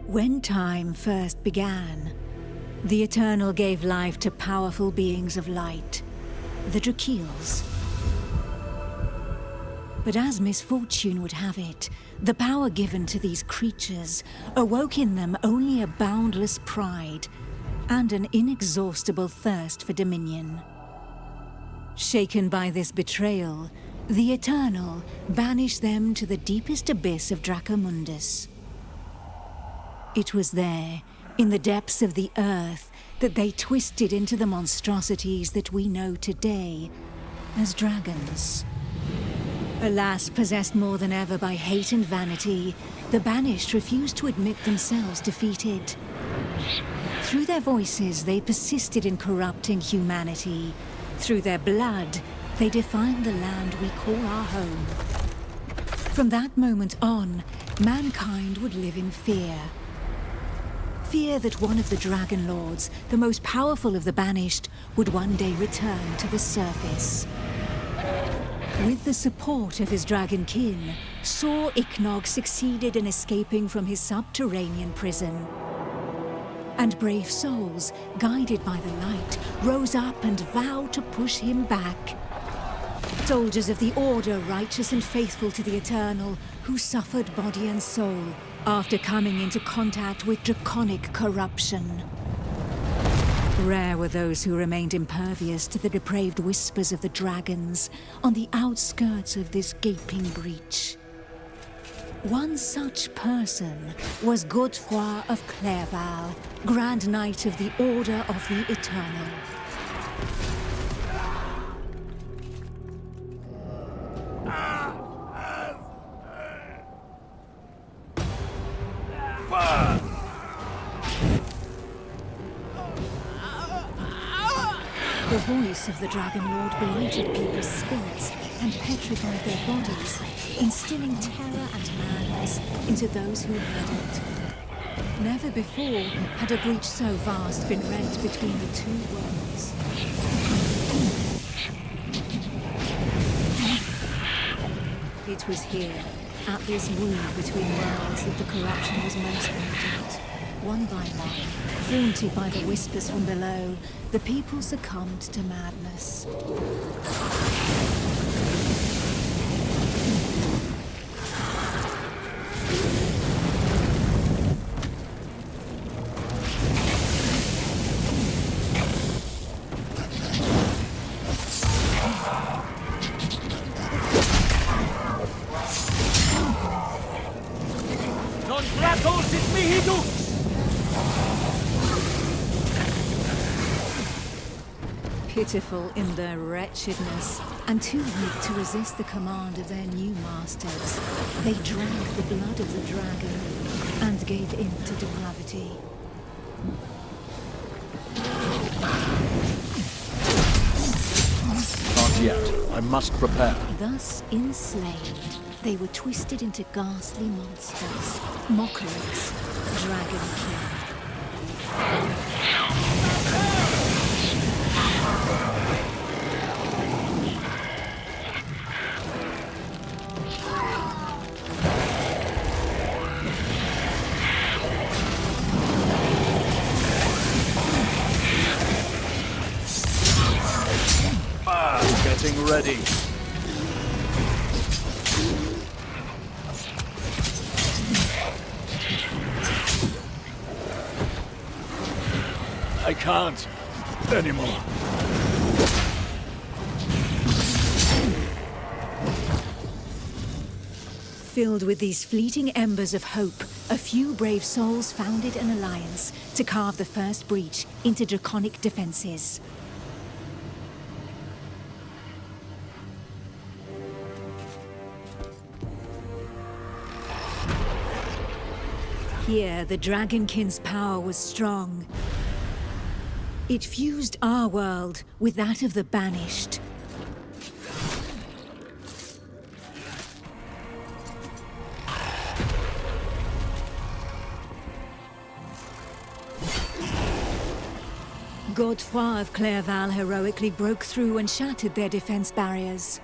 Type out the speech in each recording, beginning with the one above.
When time first began, the Eternal gave life to powerful beings of light, the Drakeels. But as misfortune would have it, the power given to these creatures awoke in them only a boundless pride and an inexhaustible thirst for dominion. Shaken by this betrayal, the Eternal banished them to the deepest abyss of Dracomundus. It was there, in the depths of the earth, that they twisted into the monstrosities that we know today as dragons. Alas, possessed more than ever by hate and vanity, the Banished refused to admit themselves defeated. Through their voices, they persisted in corrupting humanity. Through their blood, they defined the land we call our home. From that moment on, mankind would live in fear. Fear that one of the Dragon Lords, the most powerful of the Banished, would one day return to the surface. With the support of his dragonkin, Saw Ichnog succeeded in escaping from his subterranean prison. And brave souls, guided by the light, rose up and vowed to push him back. Soldiers of the Order, righteous and faithful to the Eternal, who suffered body and soul after coming into contact with draconic corruption. Rare were those who remained impervious to the depraved whispers of the dragons on the outskirts of this gaping breach. One such person was Godefroy of Clerval, Grand Knight of the Order of the Eternal. The voice of the Dragon Lord blighted people's spirits and petrified their bodies, instilling terror and madness into those who heard it. Never before had a breach so vast been rent between the two worlds. It was here, at this wound between worlds, that the corruption was most evident. One by one, haunted by the whispers from below, the people succumbed to madness. Non gratos it mihi dux! Pitiful in their wretchedness, and too weak to resist the command of their new masters, they drank the blood of the dragon and gave in to depravity. Not yet. I must prepare. Thus enslaved, they were twisted into ghastly monsters, mockeries, dragonkin. Getting ready. I can't anymore. Filled with these fleeting embers of hope, a few brave souls founded an alliance to carve the first breach into draconic defenses. Here, the Dragonkin's power was strong. It fused our world with that of the Banished. Godefroy of Clerval heroically broke through and shattered their defense barriers.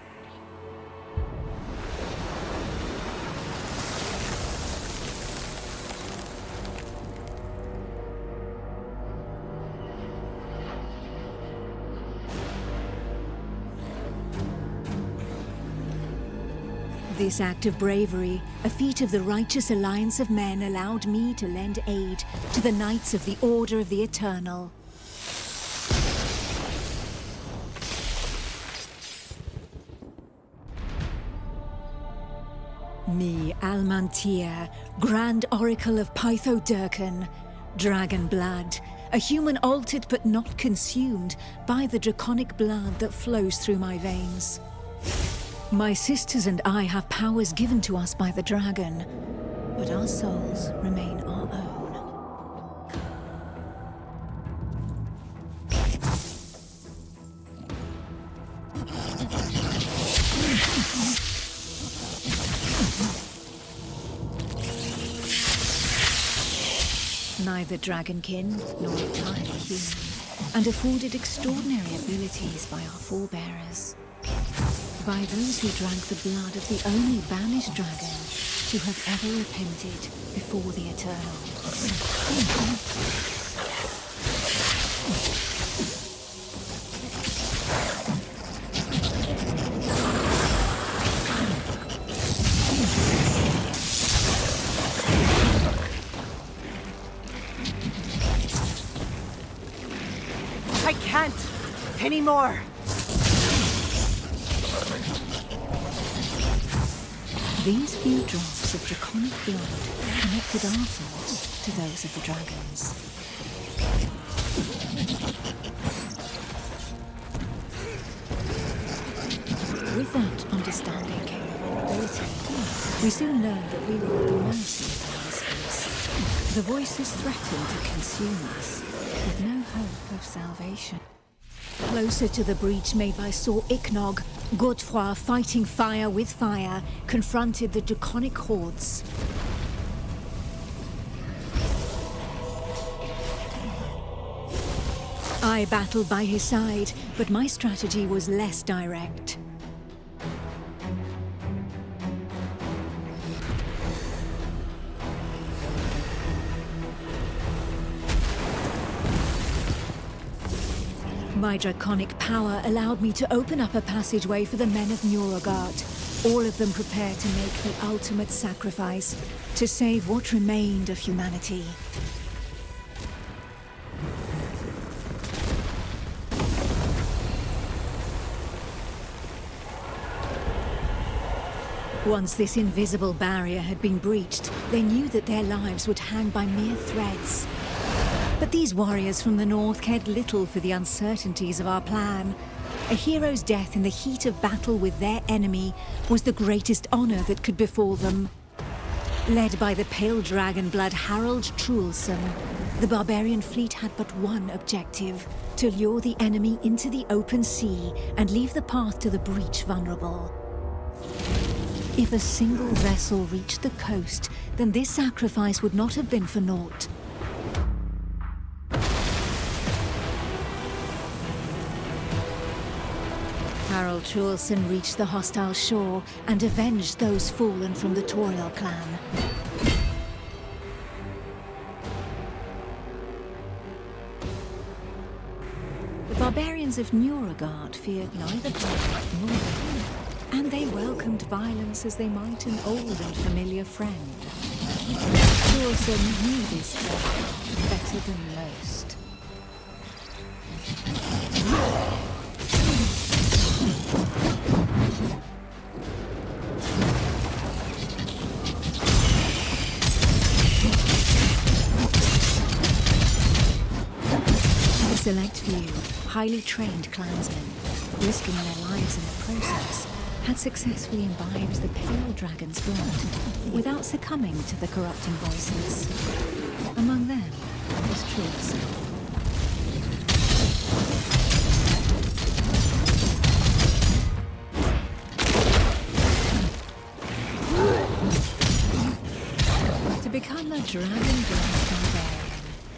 This act of bravery, a feat of the righteous alliance of men, allowed me to lend aid to the Knights of the Order of the Eternal. Me, Almantir, Grand Oracle of Pythodurcan, Dragon Blood, a human altered but not consumed by the draconic blood that flows through my veins. My sisters and I have powers given to us by the dragon, but our souls remain our own. Neither dragonkin nor entirely human, and afforded extraordinary abilities by our forebearers. By those who drank the blood of the only banished dragon to have ever repented before the Eternal. I can't anymore. These few drops of draconic blood connected our thoughts to those of the dragons. With that understanding came a vulnerability. We soon learned that we were at the mercy of our listeners. The voices threatened to consume us, with no hope of salvation. Closer to the breach made by Sir Ichnog, Godefroy, fighting fire with fire, confronted the draconic hordes. I battled by his side, but my strategy was less direct. My draconic power allowed me to open up a passageway for the men of Nurogard, all of them prepared to make the ultimate sacrifice to save what remained of humanity. Once this invisible barrier had been breached, they knew that their lives would hang by mere threads. But these warriors from the north cared little for the uncertainties of our plan. A hero's death in the heat of battle with their enemy was the greatest honor that could befall them. Led by the pale dragon blood Harold Truelson, the barbarian fleet had but one objective: to lure the enemy into the open sea and leave the path to the breach vulnerable. If a single vessel reached the coast, then this sacrifice would not have been for naught. Harold Truelson reached the hostile shore and avenged those fallen from the Toriel clan. The barbarians of Nurogard feared neither blood nor death, and they welcomed violence as they might an old and familiar friend. Truelson knew this threat better than most. A select few, highly trained clansmen, risking their lives in the process, had successfully imbibed the pale dragon's blood without succumbing to the corrupting voices. Among them was Truelson. To become a dragon-blood barbarian,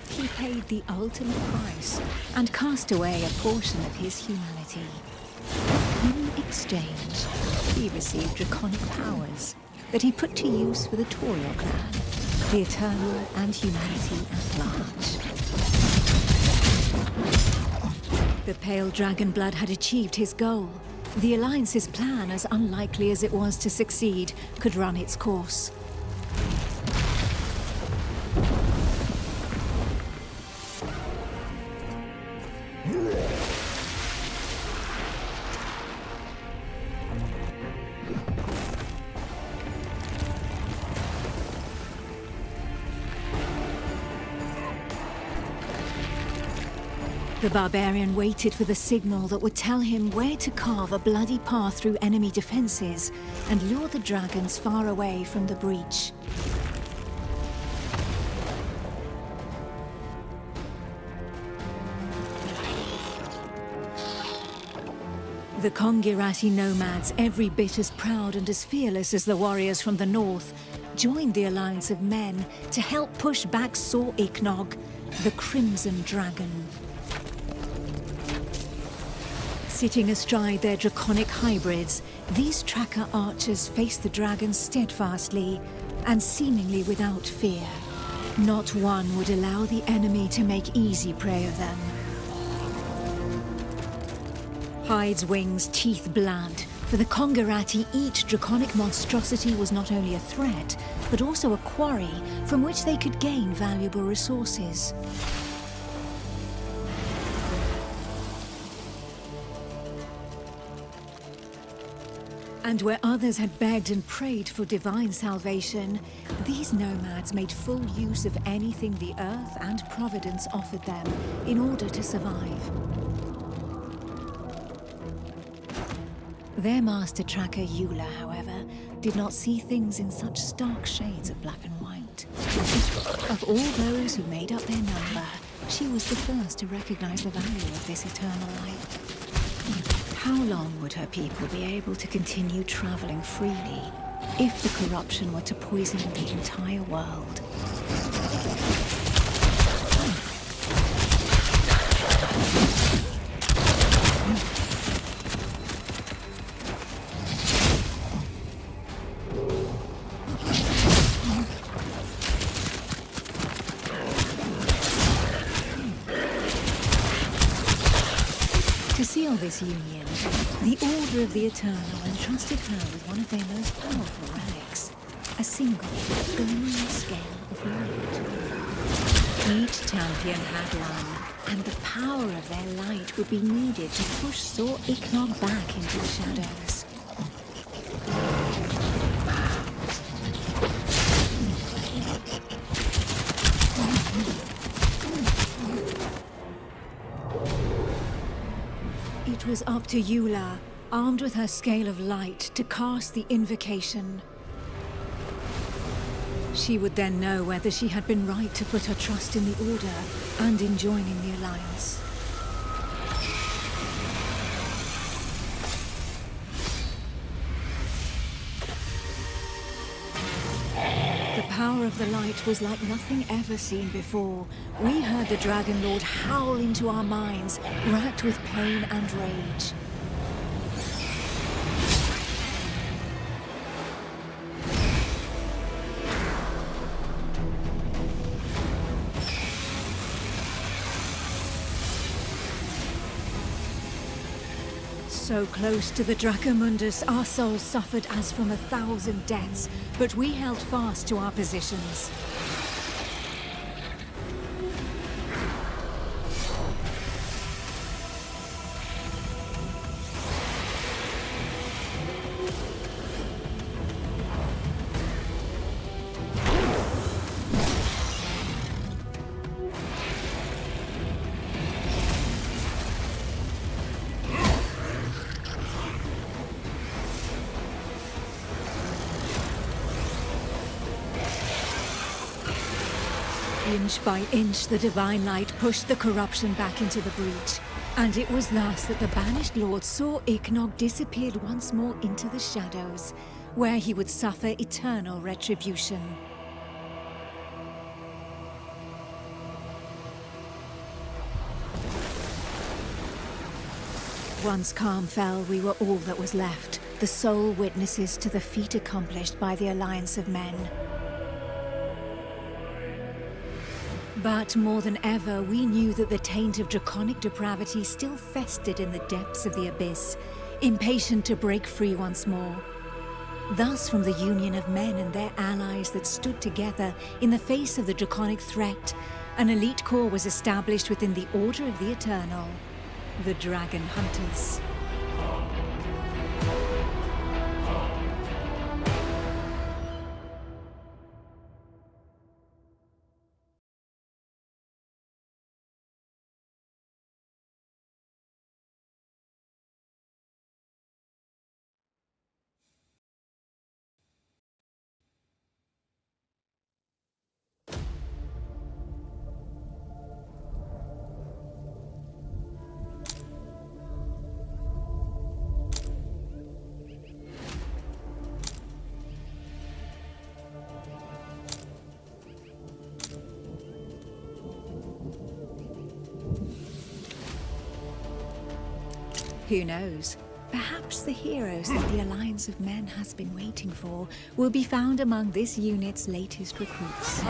he paid the ultimate price and cast away a portion of his humanity. In exchange, he received draconic powers that he put to use for the Toriel clan, the Eternal, and humanity at large. The pale dragon blood had achieved his goal, The Alliance's plan, as unlikely as it was to succeed, could run its course. The barbarian waited for the signal that would tell him where to carve a bloody path through enemy defenses and lure the dragons far away from the breach. The Kongirati nomads, every bit as proud and as fearless as the warriors from the north, joined the alliance of men to help push back Sor Iknog, the Crimson Dragon. Sitting astride their draconic hybrids, these tracker archers faced the dragons steadfastly and seemingly without fear. Not one would allow the enemy to make easy prey of them. Hides, wings, teeth, blood. For the Kongirati, each draconic monstrosity was not only a threat, but also a quarry from which they could gain valuable resources. And where others had begged and prayed for divine salvation, these nomads made full use of anything the earth and providence offered them in order to survive. Their master tracker, Eula, however, did not see things in such stark shades of black and white. Of all those who made up their number, she was the first to recognize the value of this eternal light. How long would her people be able to continue traveling freely if the corruption were to poison the entire world? To seal this union, the Order of the Eternal entrusted her with one of their most powerful relics, a single, glimmering scale of light. Each champion had one, and the power of their light would be needed to push Sor Iknog back into the shadows. It was up to Eula, armed with her scale of light, to cast the invocation. She would then know whether she had been right to put her trust in the Order and in joining the Alliance. The power of the light was like nothing ever seen before. We heard the Dragon Lord howl into our minds, racked with pain and rage. So close to the Dracomundus, our souls suffered as from 1,000 deaths, but we held fast to our positions. Inch by inch, the divine light pushed the corruption back into the breach. And it was thus that the banished lord Sor Iknog disappeared once more into the shadows, where he would suffer eternal retribution. Once calm fell, we were all that was left, the sole witnesses to the feat accomplished by the Alliance of Men. But more than ever, we knew that the taint of draconic depravity still festered in the depths of the abyss, impatient to break free once more. Thus, from the union of men and their allies that stood together in the face of the draconic threat, an elite corps was established within the Order of the Eternal, the Dragon Hunters. Who knows? Perhaps the heroes that the Alliance of Men has been waiting for will be found among this unit's latest recruits.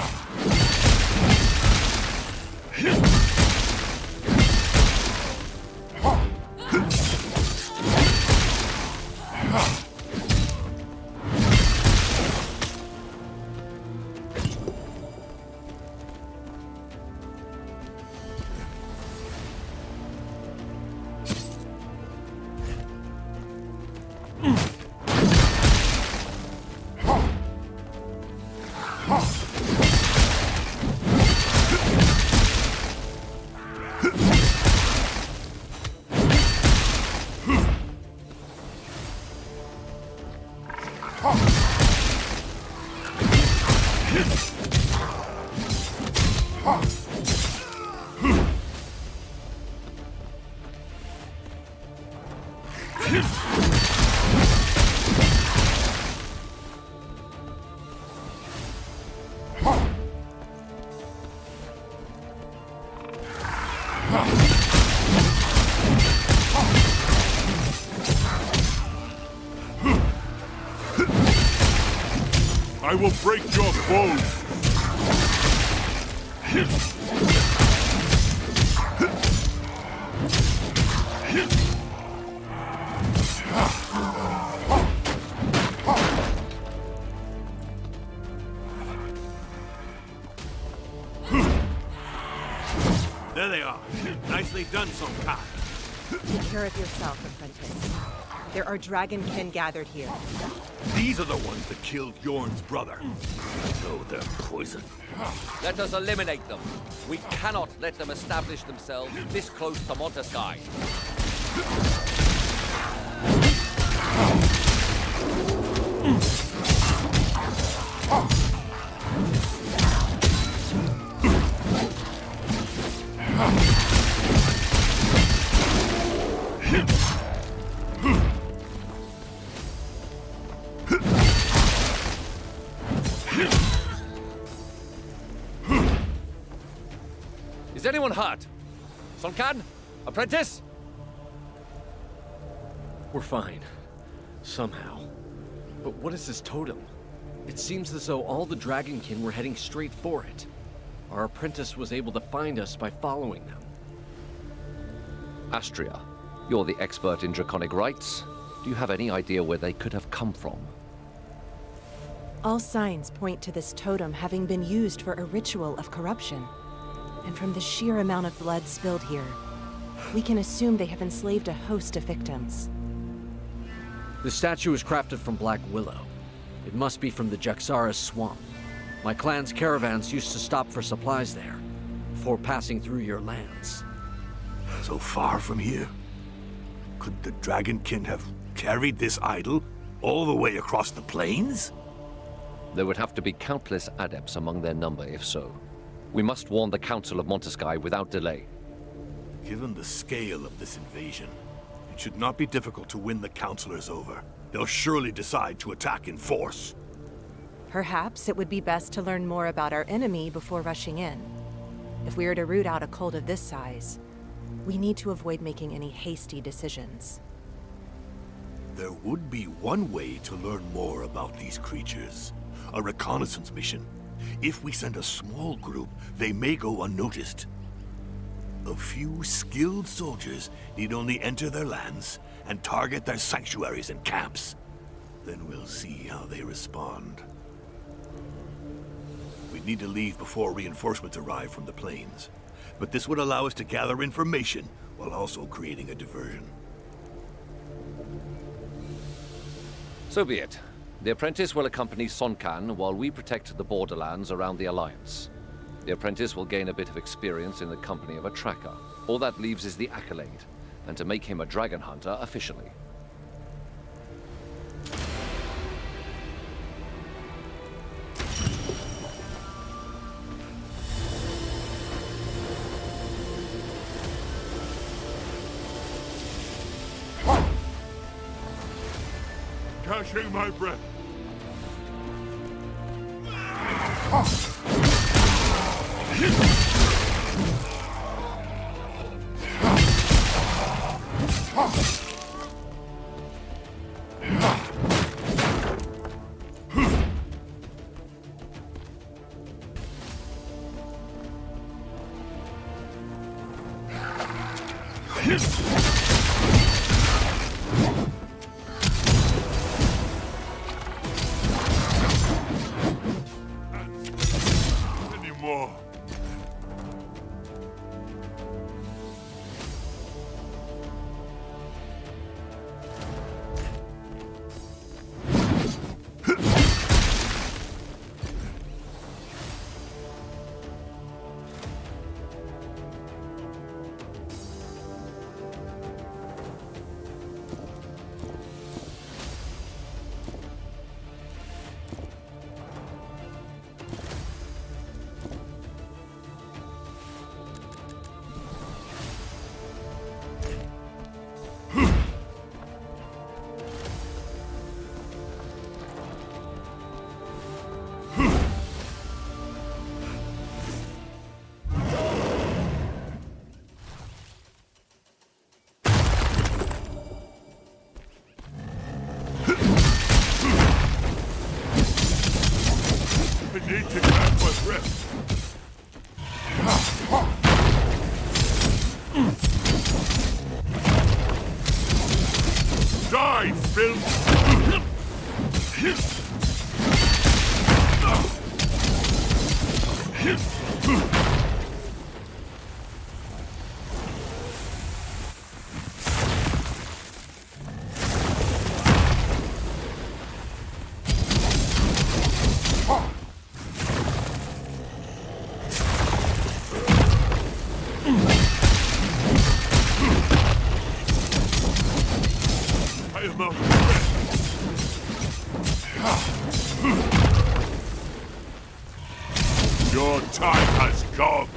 I will break your bones! There they are. Nicely done, Sonkan. Take care of yourself, apprentice. There are dragonkin gathered here. These are the ones that killed Yorn's brother. Oh, they're poison. Let us eliminate them. We cannot let them establish themselves this close to Monteskai. Is anyone hurt? Sonkan? Apprentice? We're fine. Somehow. But what is this totem? It seems as though all the Dragonkin were heading straight for it. Our apprentice was able to find us by following them. Astria, you're the expert in draconic rites. Do you have any idea where they could have come from? All signs point to this totem having been used for a ritual of corruption. And from the sheer amount of blood spilled here, we can assume they have enslaved a host of victims. The statue is crafted from black willow. It must be from the Jaxara's swamp. My clan's caravans used to stop for supplies there, before passing through your lands. So far from here. Could the Dragonkin have carried this idol all the way across the plains? There would have to be countless adepts among their number if so. We must warn the Council of Monteskai without delay. Given the scale of this invasion, it should not be difficult to win the Councilors over. They'll surely decide to attack in force. Perhaps it would be best to learn more about our enemy before rushing in. If we are to root out a cult of this size, we need to avoid making any hasty decisions. There would be one way to learn more about these creatures. A reconnaissance mission. If we send a small group, they may go unnoticed. A few skilled soldiers need only enter their lands and target their sanctuaries and camps. Then we'll see how they respond. We need to leave before reinforcements arrive from the plains. But this would allow us to gather information while also creating a diversion. So be it. The apprentice will accompany Sun Quan while we protect the borderlands around the Alliance. The apprentice will gain a bit of experience in the company of a tracker. All that leaves is the accolade, and to make him a dragon hunter officially. Catching my breath. Anymore. I need to catch my breath. Die, filth! I am out of breath. Your time has come.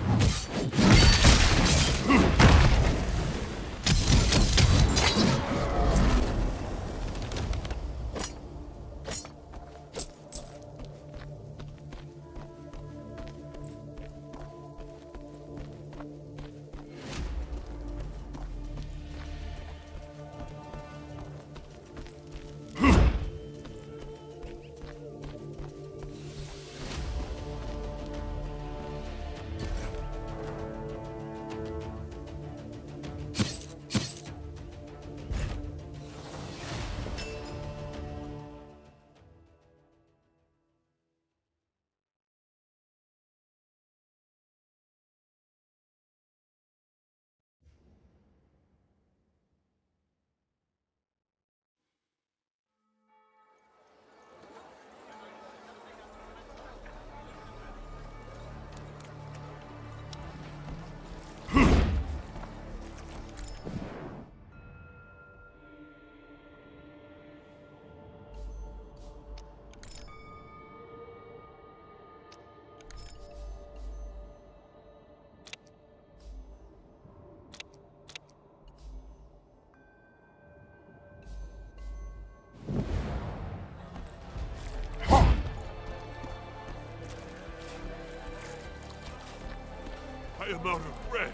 I am out of breath.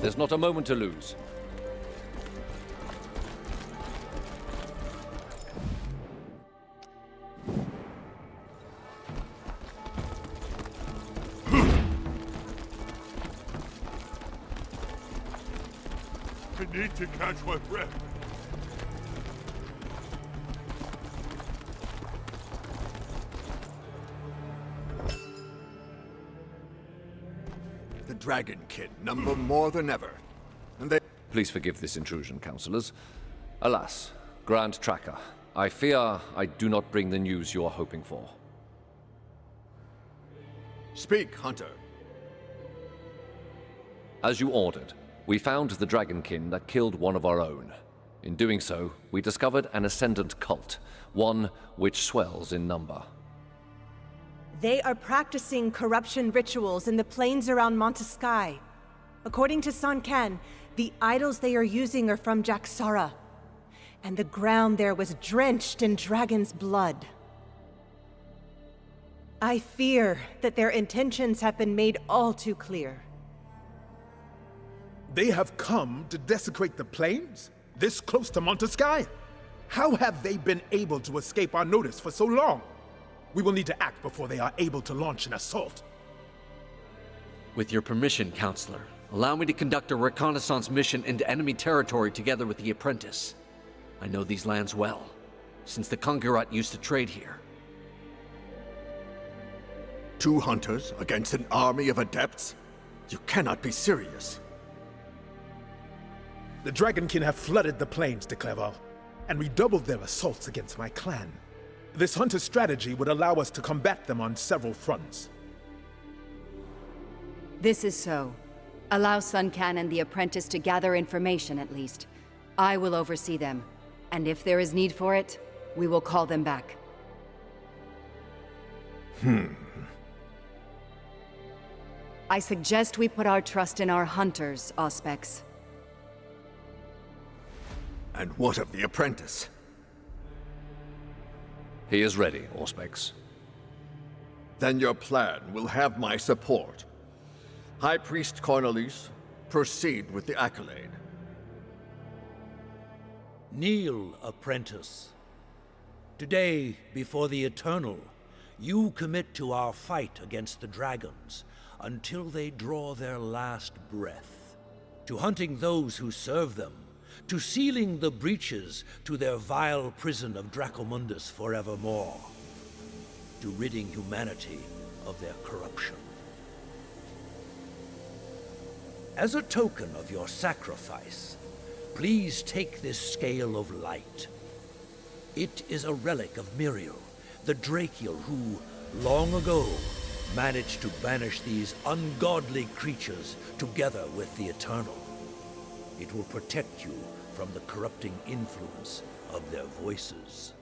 There's not a moment to lose. I need to catch my breath. The Dragonkin number more than ever. And they... Please forgive this intrusion, councillors. Alas, Grand Tracker, I fear I do not bring the news you are hoping for. Speak, Hunter. As you ordered, we found the Dragonkin that killed one of our own. In doing so, we discovered an ascendant cult, one which swells in number. They are practicing corruption rituals in the plains around Monteskai. According to Sun Can, the idols they are using are from Jaxara, and the ground there was drenched in dragon's blood. I fear that their intentions have been made all too clear. They have come to desecrate the plains? This close to Monteskai? How have they been able to escape our notice for so long? We will need to act before they are able to launch an assault. With your permission, Counselor, allow me to conduct a reconnaissance mission into enemy territory together with the apprentice. I know these lands well, since the Kongirat used to trade here. 2 hunters against an army of adepts? You cannot be serious. The Dragonkin have flooded the plains, de Clerval, and redoubled their assaults against my clan. This hunter strategy would allow us to combat them on several fronts. This is so. Allow Sun Can and the apprentice to gather information at least. I will oversee them, and if there is need for it, we will call them back. I suggest we put our trust in our hunters, Auspex. And what of the apprentice? He is ready, Auspex. Then your plan will have my support. High Priest Cornelius, proceed with the accolade. Kneel, apprentice. Today, before the Eternal, you commit to our fight against the dragons until they draw their last breath, to hunting those who serve them, to sealing the breaches to their vile prison of Dracomundus forevermore, to ridding humanity of their corruption. As a token of your sacrifice, please take this scale of light. It is a relic of Miriel, the Drakiel who, long ago, managed to banish these ungodly creatures together with the Eternal. It will protect you from the corrupting influence of their voices.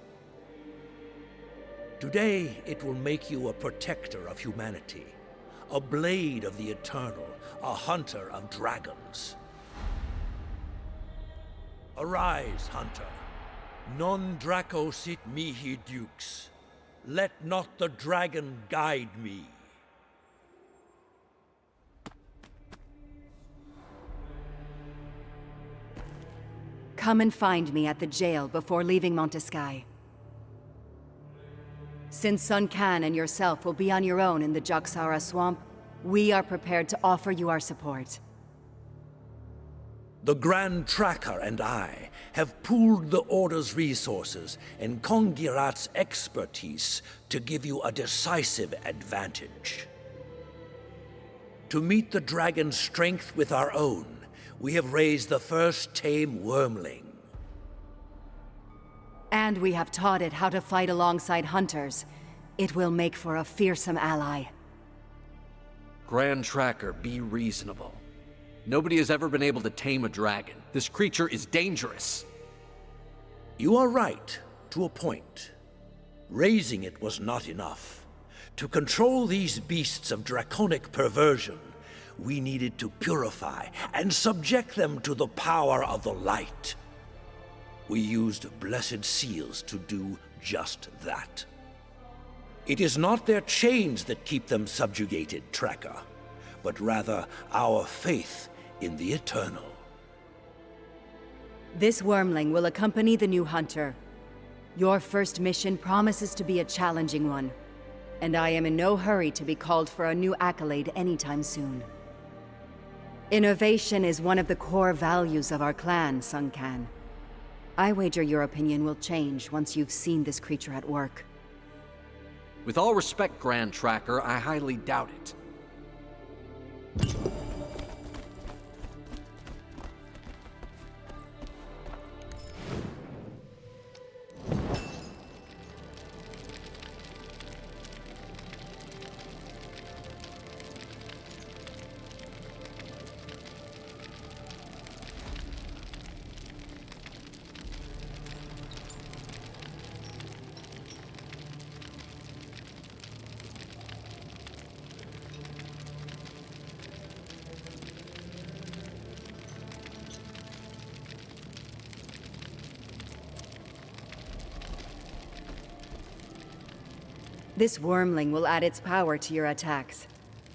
Today, it will make you a protector of humanity, a blade of the Eternal, a hunter of dragons. Arise, hunter. Non Draco sit mihi dukes. Let not the dragon guide me. Come and find me at the jail before leaving Monteskai. Since Sun Can and yourself will be on your own in the Jaxara swamp, we are prepared to offer you our support. The Grand Tracker and I have pooled the Order's resources and Kongirat's expertise to give you a decisive advantage. To meet the dragon's strength with our own, we have raised the first Tame wyrmling. And we have taught it how to fight alongside hunters. It will make for a fearsome ally. Grand Tracker, be reasonable. Nobody has ever been able to tame a dragon. This creature is dangerous. You are right, to a point. Raising it was not enough. To control these beasts of draconic perversion, we needed to purify and subject them to the power of the light. We used blessed seals to do just that. It is not their chains that keep them subjugated, Tracker, but rather our faith in the Eternal. This wyrmling will accompany the new hunter. Your first mission promises to be a challenging one, and I am in no hurry to be called for a new accolade anytime soon. Innovation is one of the core values of our clan, Sun Can. I wager your opinion will change once you've seen this creature at work. With all respect, Grand Tracker, I highly doubt it. This wyrmling will add its power to your attacks.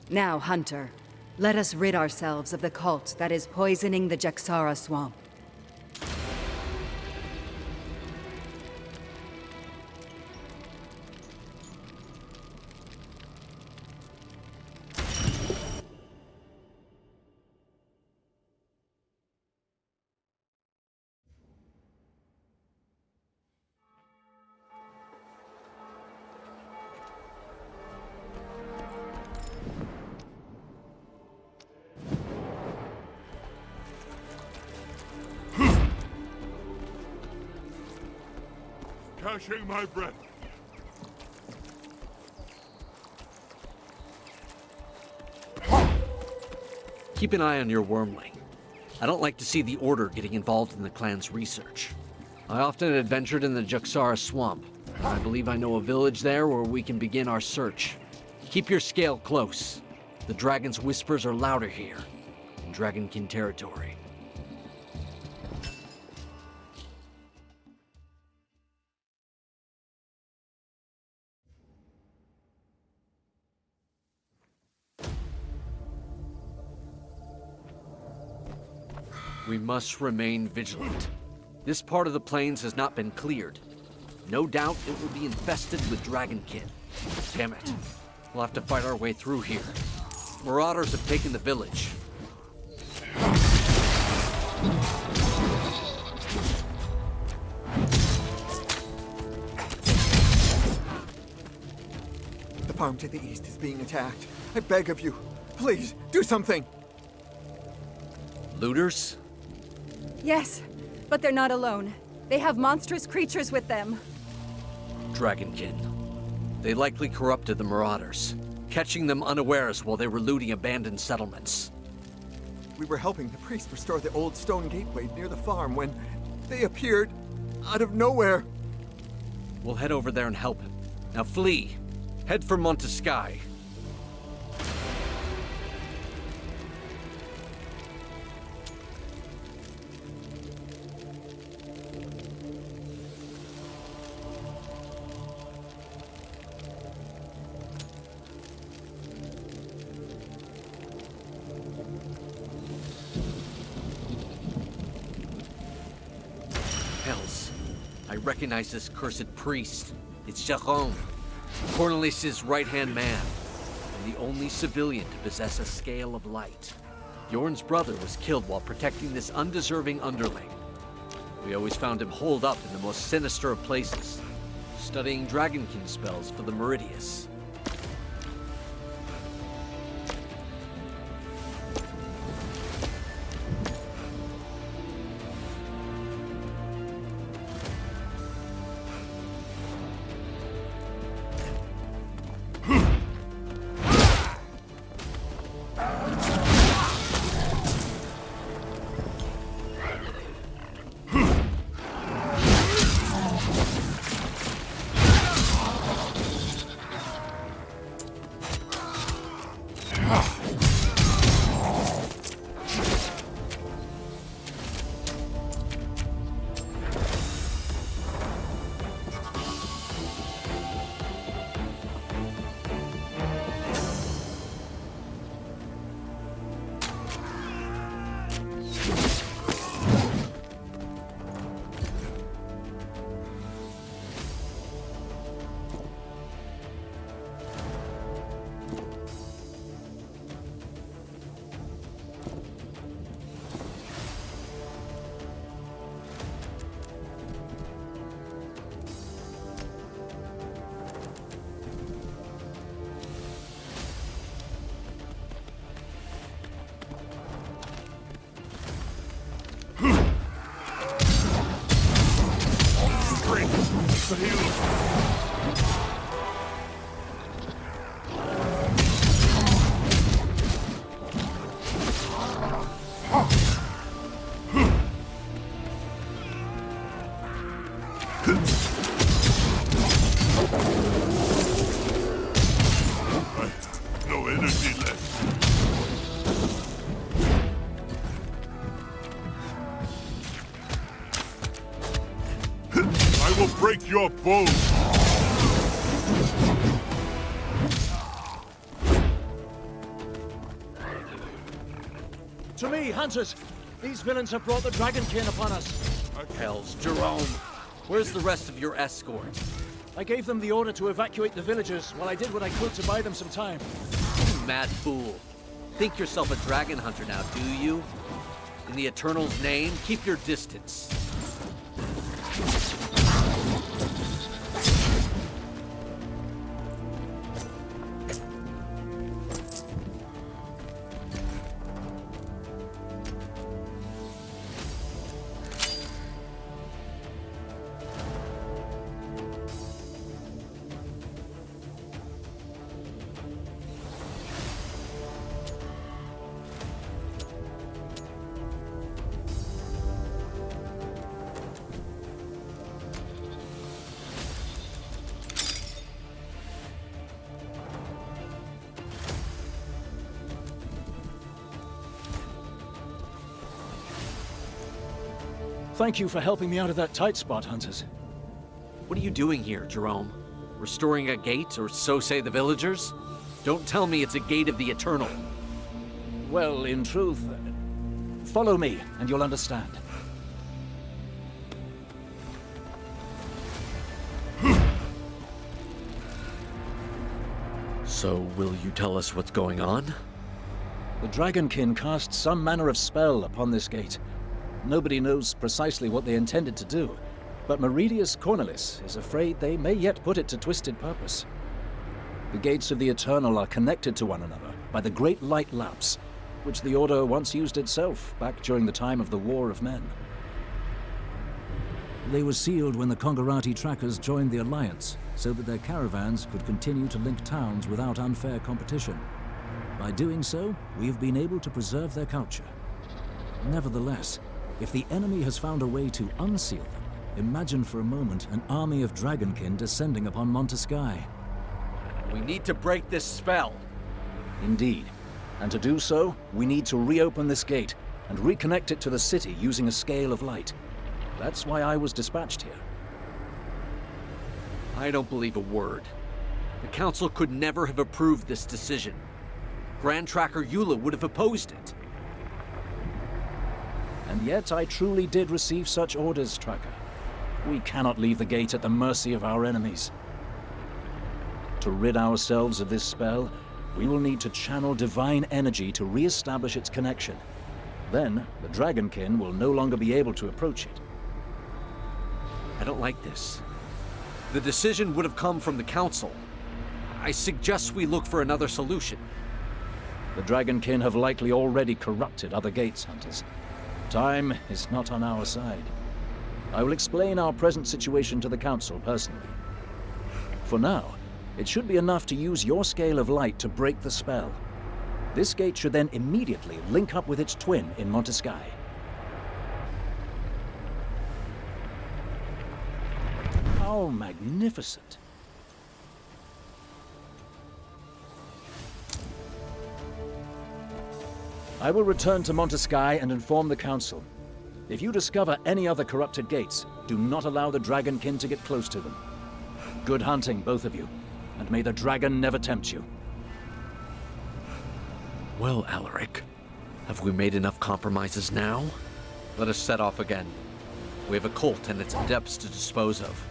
Now, Hunter, let us rid ourselves of the cult that is poisoning the Jaxara swamp. Catching my breath. Keep an eye on your wyrmling. I don't like to see the Order getting involved in the clan's research. I often adventured in the Jaxara swamp, and I believe I know a village there where we can begin our search. Keep your scale close. The dragon's whispers are louder here, in Dragonkin territory. We must remain vigilant. This part of the plains has not been cleared. No doubt it will be infested with dragonkin. Damn it. We'll have to fight our way through here. Marauders have taken the village. The farm to the east is being attacked. I beg of you, please, do something! Looters? Yes, but they're not alone. They have monstrous creatures with them. Dragonkin. They likely corrupted the Marauders, catching them unawares while they were looting abandoned settlements. We were helping the priest restore the old stone gateway near the farm when they appeared out of nowhere. We'll head over there and help him. Now flee. Head for Montesky. I recognize this cursed priest. It's Jerome, Cornelis' right-hand man, and the only civilian to possess a scale of light. Bjorn's brother was killed while protecting this undeserving underling. We always found him holed up in the most sinister of places, studying dragonkin spells for the Meridius. Fail! No energy left. I will break your bones. To me, hunters! These villains have brought the Dragonkin upon us. Hells, Jerome. Where's the rest of your escort? I gave them the order to evacuate the villagers while I did what I could to buy them some time. You mad fool. Think yourself a dragon hunter now, do you? In the Eternal's name, keep your distance. Thank you for helping me out of that tight spot, hunters. What are you doing here, Jerome? Restoring a gate, or so say the villagers? Don't tell me it's a gate of the Eternal. Well, in truth, follow me and you'll understand. So, will you tell us what's going on? The Dragonkin cast some manner of spell upon this gate. Nobody knows precisely what they intended to do, but Meridius Cornelis is afraid they may yet put it to twisted purpose. The gates of the Eternal are connected to one another by the Great Light Lapse, which the Order once used itself back during the time of the War of Men. They were sealed when the Kongarati trackers joined the Alliance, so that their caravans could continue to link towns without unfair competition. By doing so, we have been able to preserve their culture. Nevertheless, if the enemy has found a way to unseal them, imagine for a moment an army of Dragonkin descending upon Montesky. We need to break this spell. Indeed. And to do so, we need to reopen this gate and reconnect it to the city using a scale of light. That's why I was dispatched here. I don't believe a word. The Council could never have approved this decision. Grand Tracker Eula would have opposed it. And yet I truly did receive such orders, Tracker. We cannot leave the gate at the mercy of our enemies. To rid ourselves of this spell, we will need to channel divine energy to re-establish its connection. Then, the Dragonkin will no longer be able to approach it. I don't like this. The decision would have come from the Council. I suggest we look for another solution. The Dragonkin have likely already corrupted other gates, hunters. Time is not on our side. I will explain our present situation to the Council personally. For now, it should be enough to use your scale of light to break the spell. This gate should then immediately link up with its twin in Montesky. How magnificent! I will return to Montesky and inform the Council. If you discover any other corrupted gates, do not allow the Dragonkin to get close to them. Good hunting, both of you, and may the dragon never tempt you. Well, Alaric, have we made enough compromises now? Let us set off again. We have a cult and its depths to dispose of.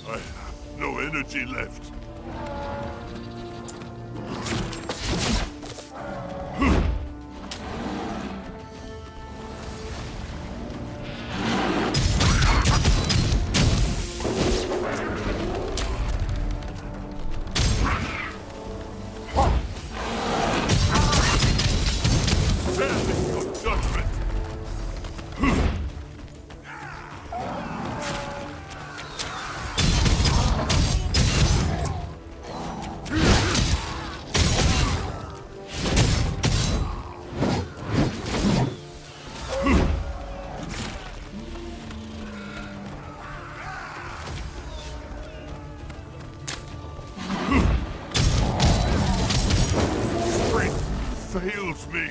I have no energy left. me!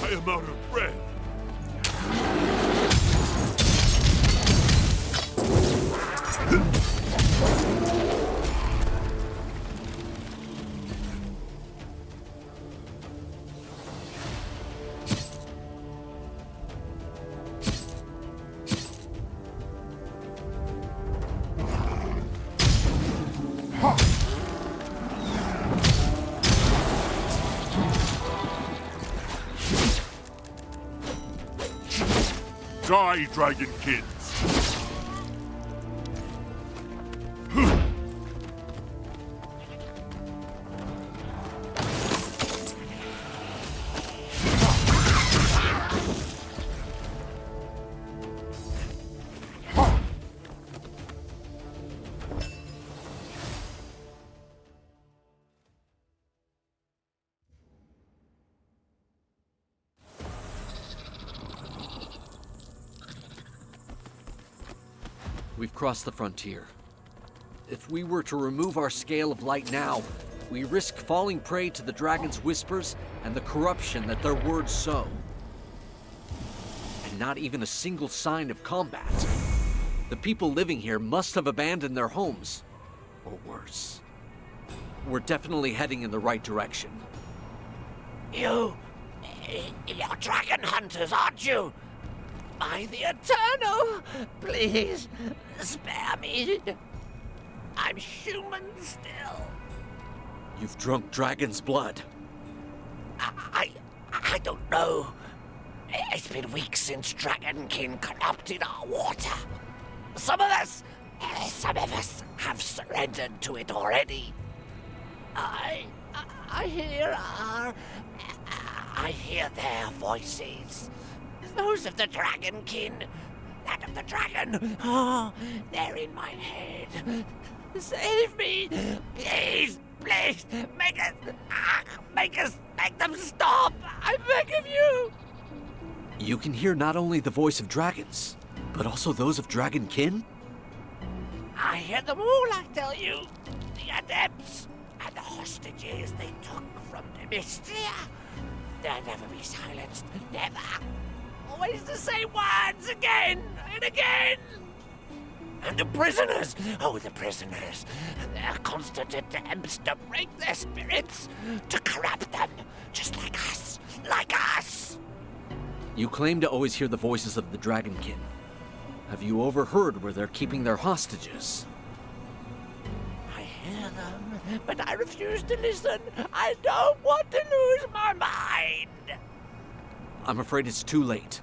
I am out of breath! Die, Dragonkins! We've crossed the frontier. If we were to remove our scale of light now, we risk falling prey to the dragon's whispers and the corruption that their words sow. And not even a single sign of combat. The people living here must have abandoned their homes, or worse. We're definitely heading in the right direction. You're dragon hunters, aren't you? By the Eternal, please spare me. I'm human still. You've drunk dragon's blood. I don't know. It's been weeks since Dragonkin corrupted our water. Some of us have surrendered to it already. I hear their voices. Those of the Dragonkin. That of the dragon. Oh, they're in my head. Save me. Please, please. Make them stop. I beg of you. You can hear not only the voice of dragons, but also those of Dragonkin? I hear them all, I tell you. The adepts and the hostages they took from Demistria. They'll never be silenced. Never. Always the same words again and again. And the prisoners. Oh, the prisoners. Their constant attempts to break their spirits, to corrupt them, just like us. Like us. You claim to always hear the voices of the Dragonkin. Have you overheard where they're keeping their hostages? I hear them, but I refuse to listen. I don't want to lose my mind. I'm afraid it's too late.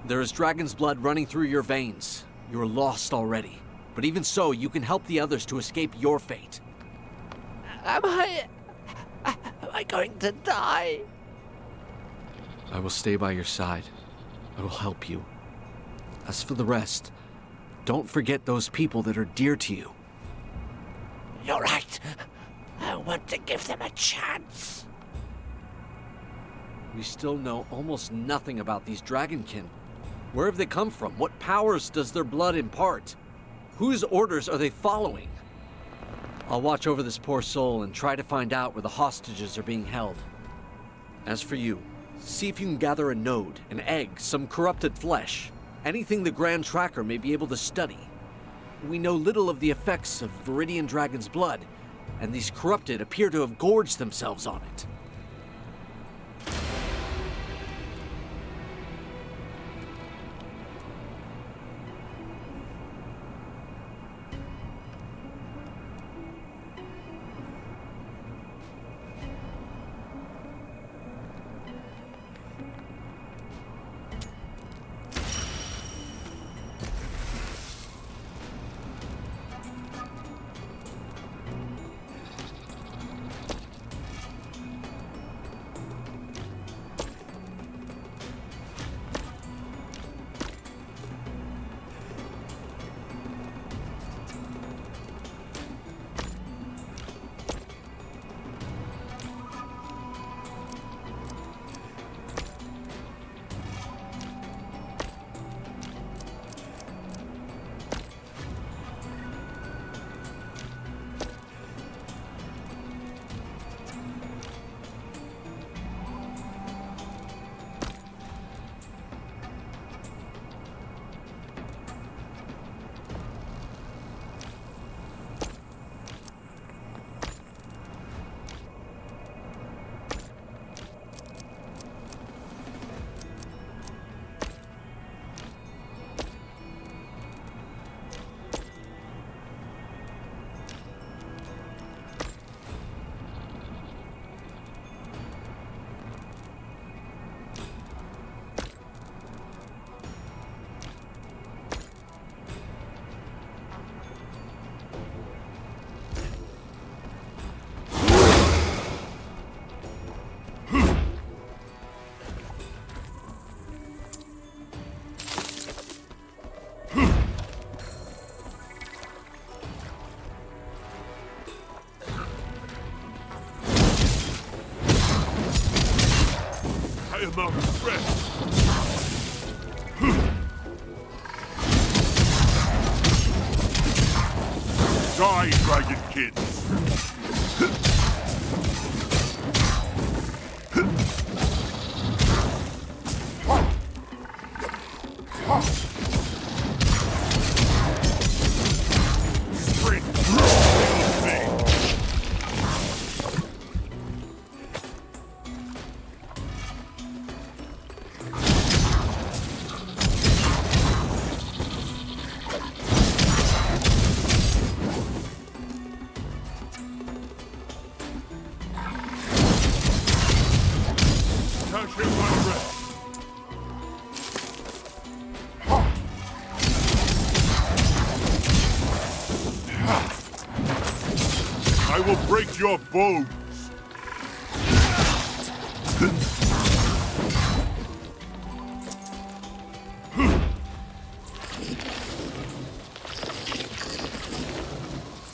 There is dragon's blood running through your veins. You're lost already. But even so, you can help the others to escape your fate. Am I going to die? I will stay by your side. I will help you. As for the rest, don't forget those people that are dear to you. You're right. I want to give them a chance. We still know almost nothing about these Dragonkin. Where have they come from? What powers does their blood impart? Whose orders are they following? I'll watch over this poor soul and try to find out where the hostages are being held. As for you, see if you can gather a node, an egg, some corrupted flesh, anything the Grand Tracker may be able to study. We know little of the effects of Viridian Dragon's blood, and these corrupted appear to have gorged themselves on it. am out of breath. Die, Dragonkin! I will break your bones!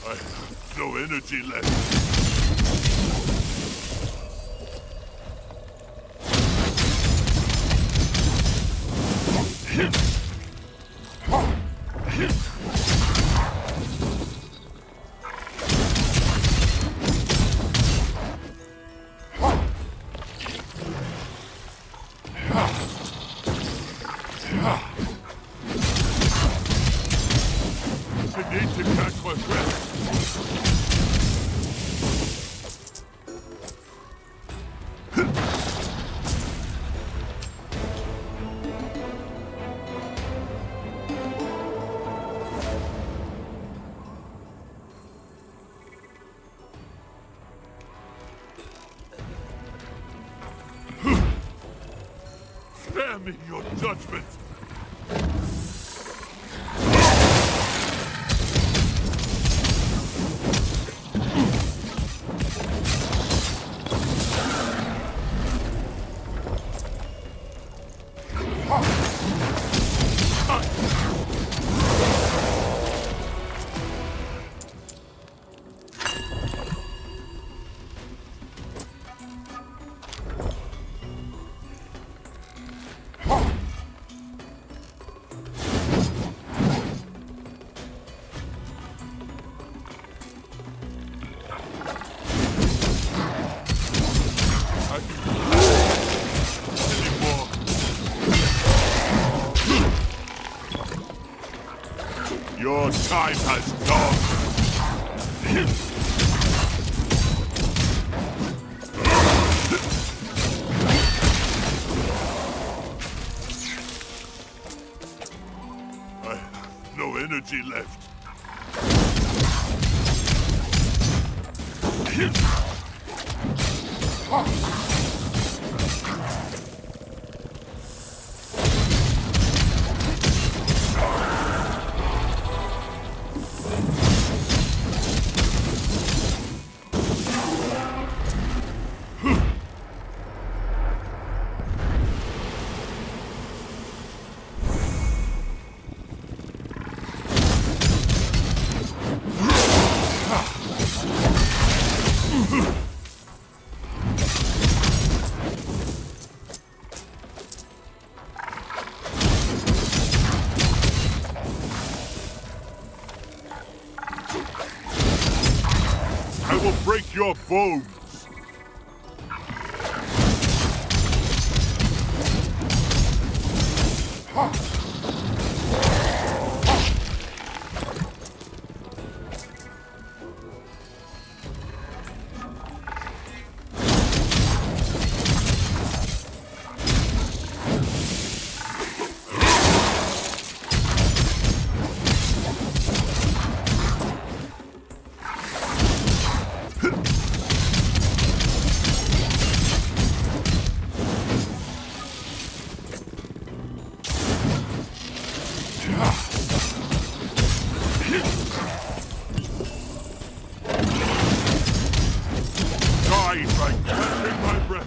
I have no energy left. I need to catch my breath. Spare me your judgment! Your time has gone. I have no energy left. I will break your bones! Die by catching my breath!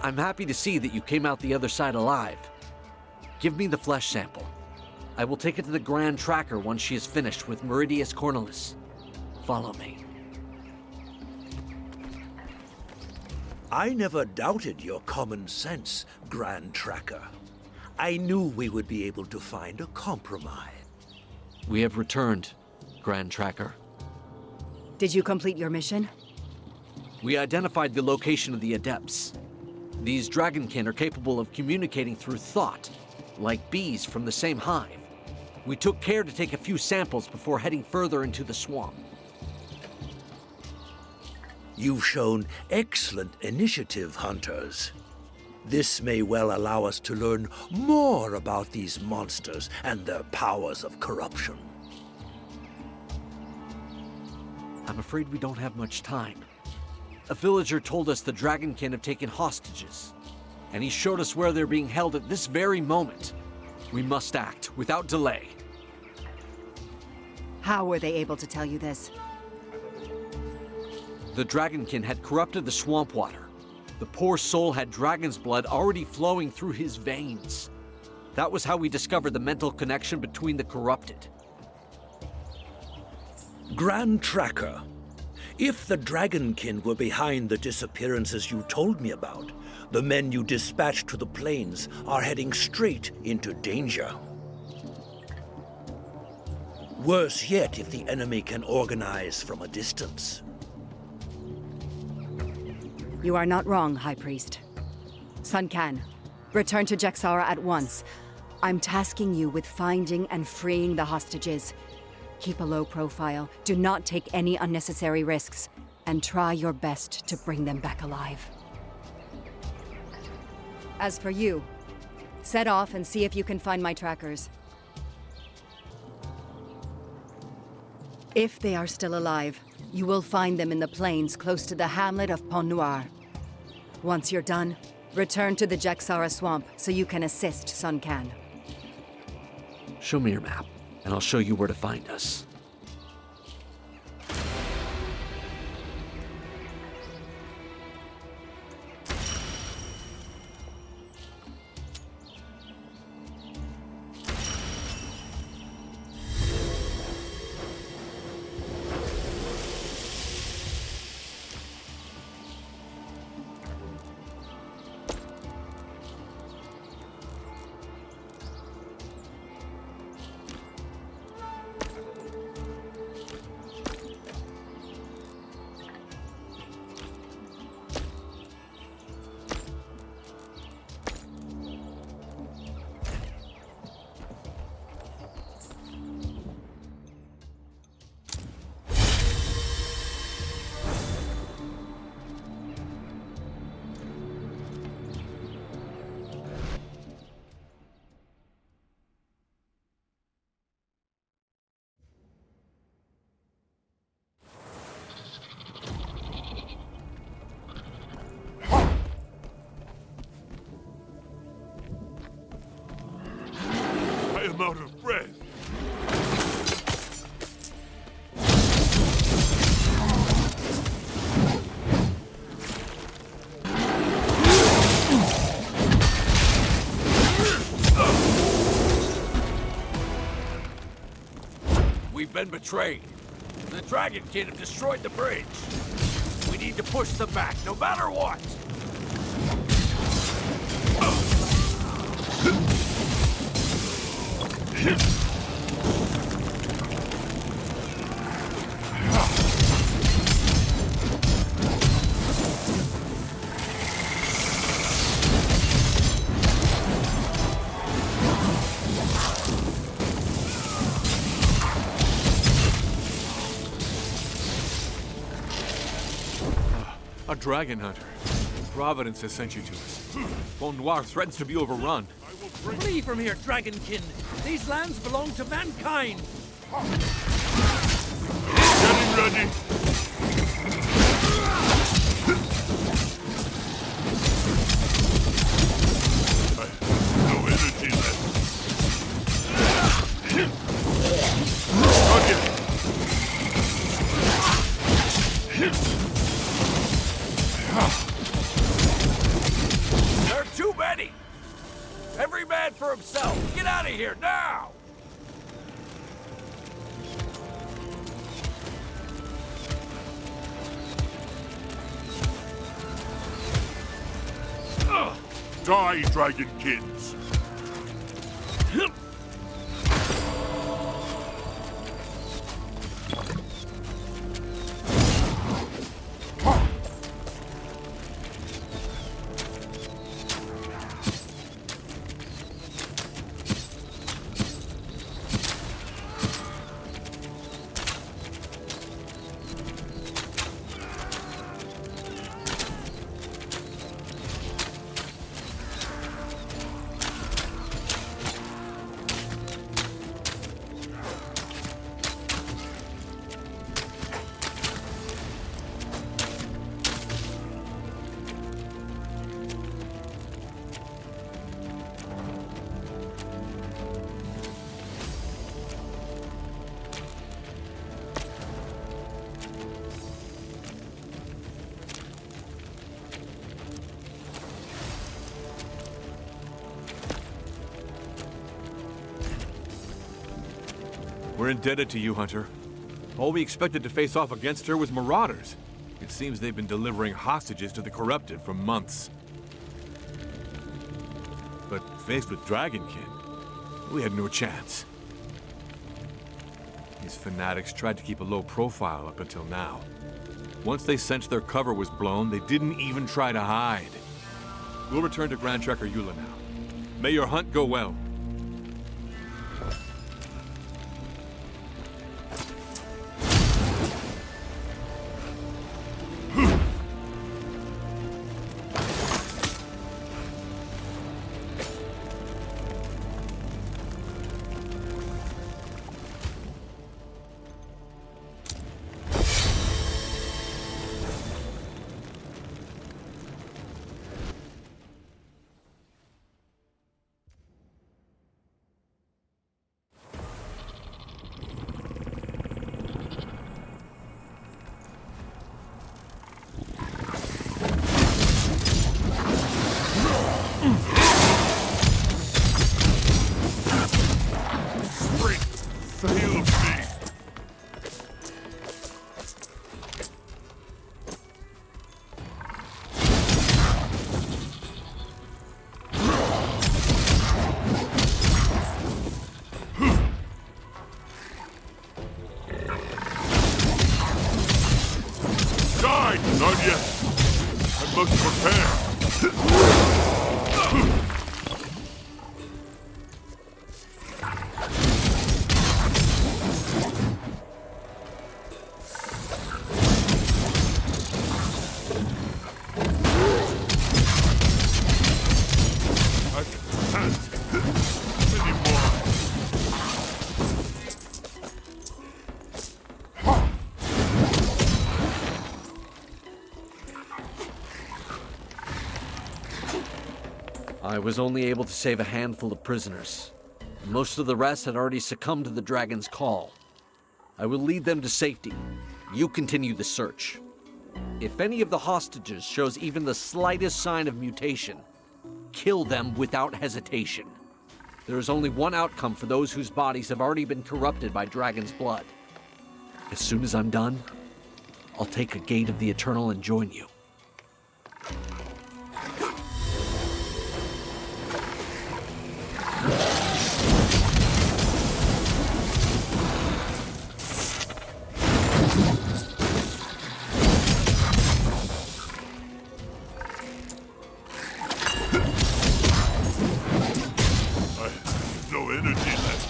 I'm happy to see that you came out the other side alive. Give me the flesh sample. I will take it to the Grand Tracker once she is finished with Meridius Cornelis. Follow me. I never doubted your common sense, Grand Tracker. I knew we would be able to find a compromise. We have returned, Grand Tracker. Did you complete your mission? We identified the location of the Adepts. These Dragonkin are capable of communicating through thought, like bees from the same hive. We took care to take a few samples before heading further into the swamp. You've shown excellent initiative, hunters. This may well allow us to learn more about these monsters and their powers of corruption. I'm afraid we don't have much time. A villager told us the Dragonkin have taken hostages, and he showed us where they're being held at this very moment. We must act without delay. How were they able to tell you this? The Dragonkin had corrupted the swamp water. The poor soul had dragon's blood already flowing through his veins. That was how we discovered the mental connection between the corrupted. Grand Tracker, if the Dragonkin were behind the disappearances you told me about, the men you dispatched to the plains are heading straight into danger. Worse yet if the enemy can organize from a distance. You are not wrong, High Priest. Sun Can, return to Jaxara at once. I'm tasking you with finding and freeing the hostages. Keep a low profile, do not take any unnecessary risks, and try your best to bring them back alive. As for you, set off and see if you can find my trackers. If they are still alive, you will find them in the plains close to the hamlet of Pont Noir. Once you're done, return to the Jaxara swamp so you can assist Sun Can. Show me your map, and I'll show you where to find us. I'm out of breath. We've been betrayed. The Dragonkin have destroyed the bridge. We need to push them back, no matter what! A dragon hunter. Providence has sent you to us. Pont Noir threatens to be overrun. Flee from here, Dragonkin! These lands belong to mankind! Getting ready! I have no energy left. ready! Every man for himself! Get out of here, now! Die, Dragonkins! We're indebted to you, Hunter. All we expected to face off against her was marauders. It seems they've been delivering hostages to the corrupted for months. But faced with Dragonkin, we had no chance. These fanatics tried to keep a low profile up until now. Once they sensed their cover was blown, they didn't even try to hide. We'll return to Grand Trekker Eula now. May your hunt go well. Not yet. I must prepare. I can't. Many more. I was only able to save a handful of prisoners. Most of the rest had already succumbed to the dragon's call. I will lead them to safety. You continue the search. If any of the hostages shows even the slightest sign of mutation, kill them without hesitation. There is only one outcome for those whose bodies have already been corrupted by dragon's blood. As soon as I'm done, I'll take a gate of the Eternal and join you. No energy left.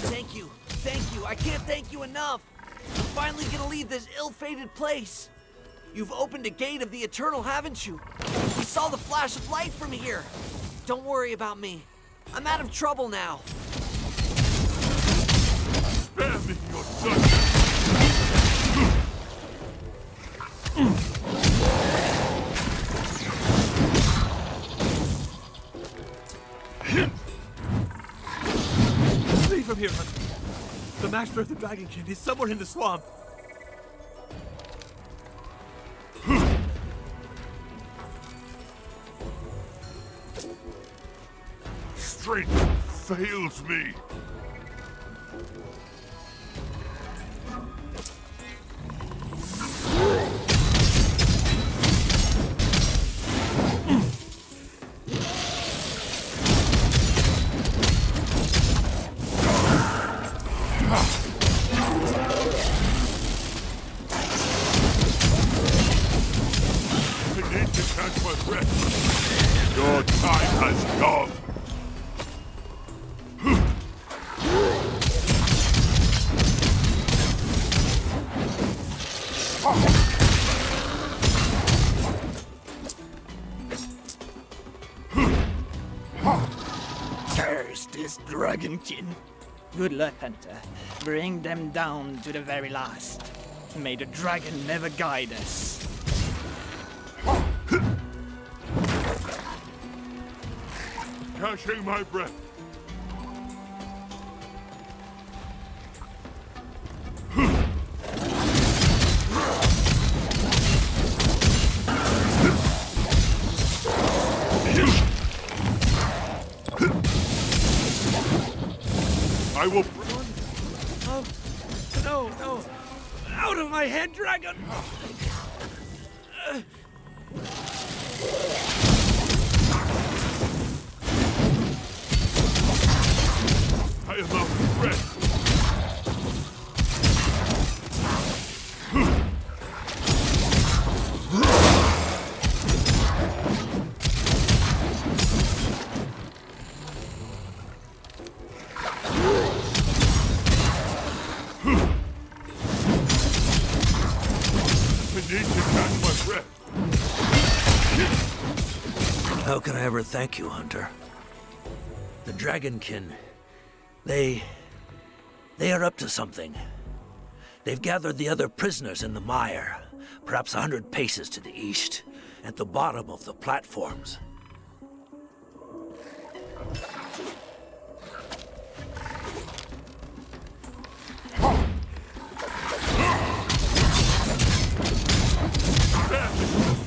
Thank you. I can't thank you enough. I'm finally gonna leave this ill-fated place. You've opened a gate of the Eternal, haven't you? We saw the flash of light from here. Don't worry about me. I'm out of trouble now. Spare me your son. Master of the Dragonkin is somewhere in the swamp. Strength fails me. Your time has come. Curse this Dragonkin. Good luck, Hunter. Bring them down to the very last. May the dragon never guide us. Catching my breath. I will. Oh, no, no. Out of my head, dragon! I am out of breath. I need to catch my breath. How can I ever thank you, Hunter? The Dragonkin, they are up to something. They've gathered the other prisoners in the mire, perhaps 100 paces to the east, at the bottom of the platforms.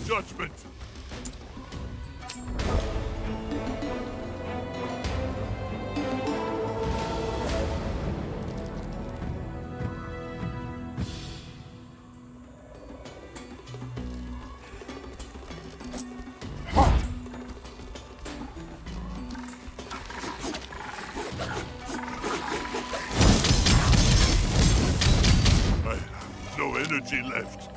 Judgment. I have no energy left.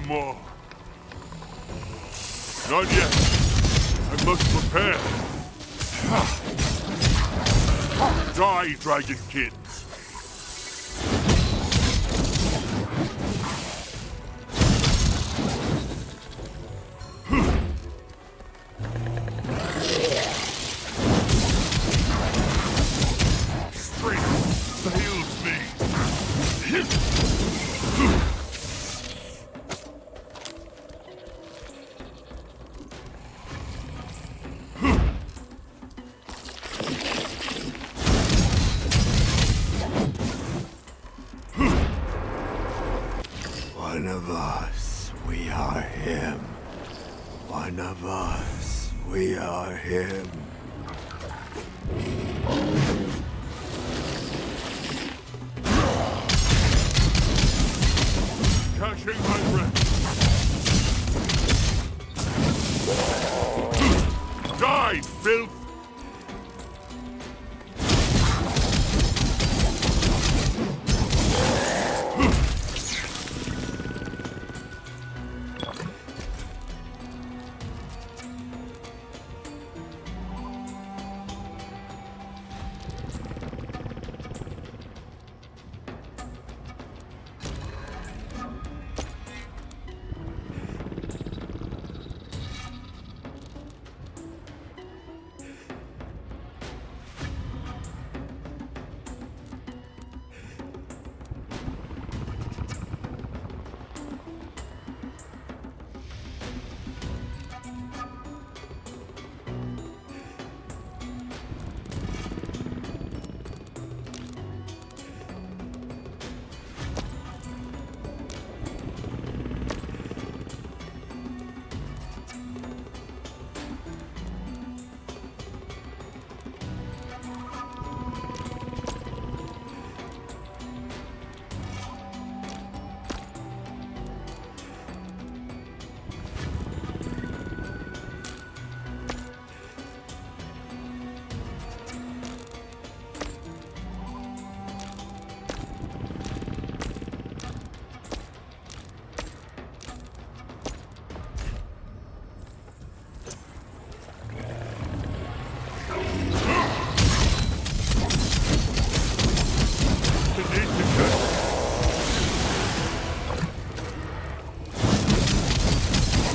More. Not yet. I must prepare. Die, Dragonkins. Strength fails me. One of us, we are him. One of us, we are him. Catching my breath. filth!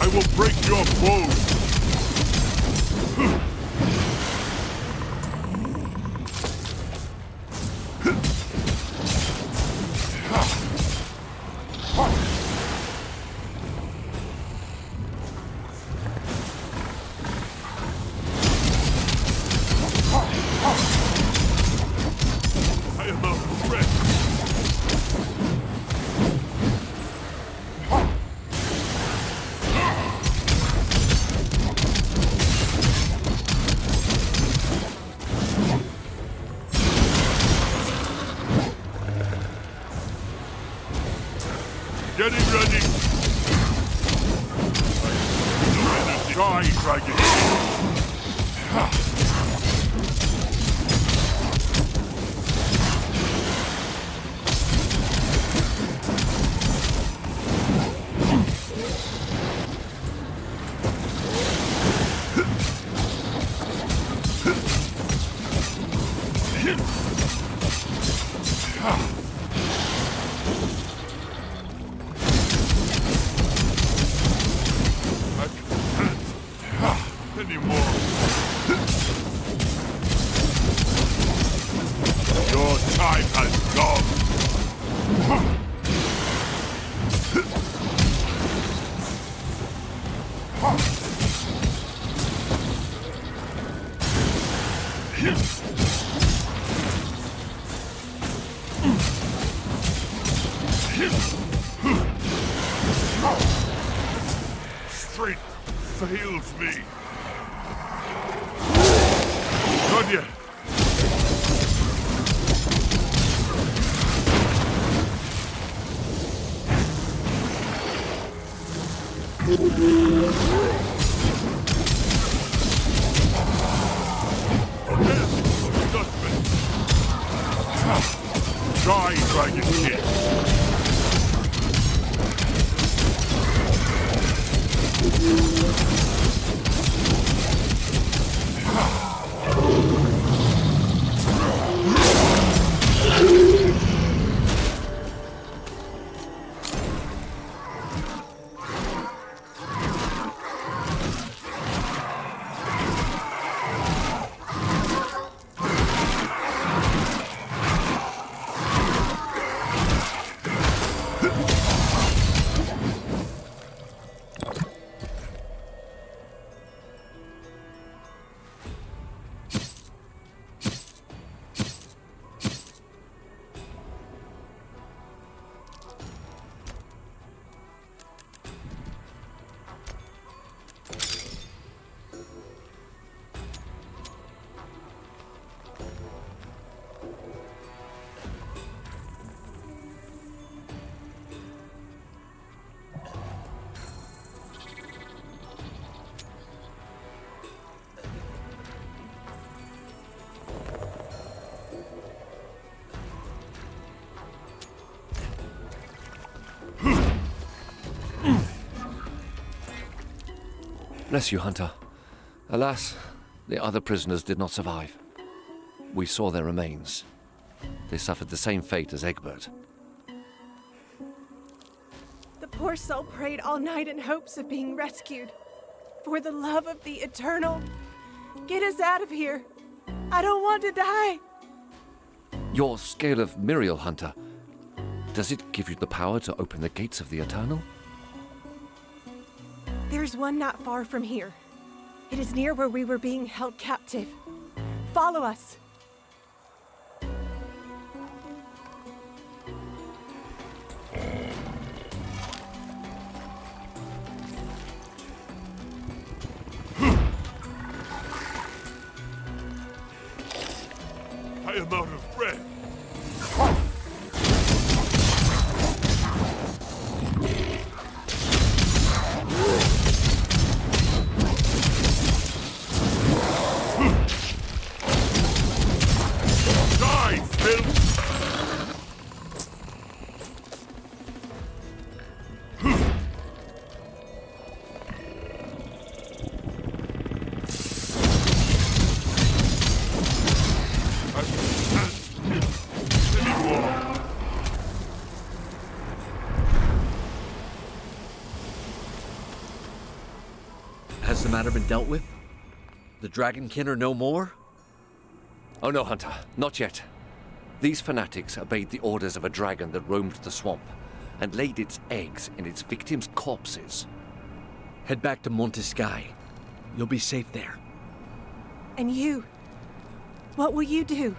I will break your bones! I am out of breath! Getting ready! No energy! Die, dragon! Anymore. Your time has gone. Strength fails me. Not yet. Die, Dragonkin. Bless you, Hunter. Alas, the other prisoners did not survive. We saw their remains. They suffered the same fate as Egbert. The poor soul prayed all night in hopes of being rescued. For the love of the Eternal, get us out of here. I don't want to die. Your scale of Miriel, Hunter, does it give you the power to open the gates of the Eternal? There's one not far from here. It is near where we were being held captive. Follow us. I am out of breath. Die, filth! Has the matter been dealt with? The Dragonkin are no more? Oh no, Hunter, not yet. These fanatics obeyed the orders of a dragon that roamed the swamp and laid its eggs in its victims' corpses. Head back to Montescaille. You'll be safe there. And you? What will you do?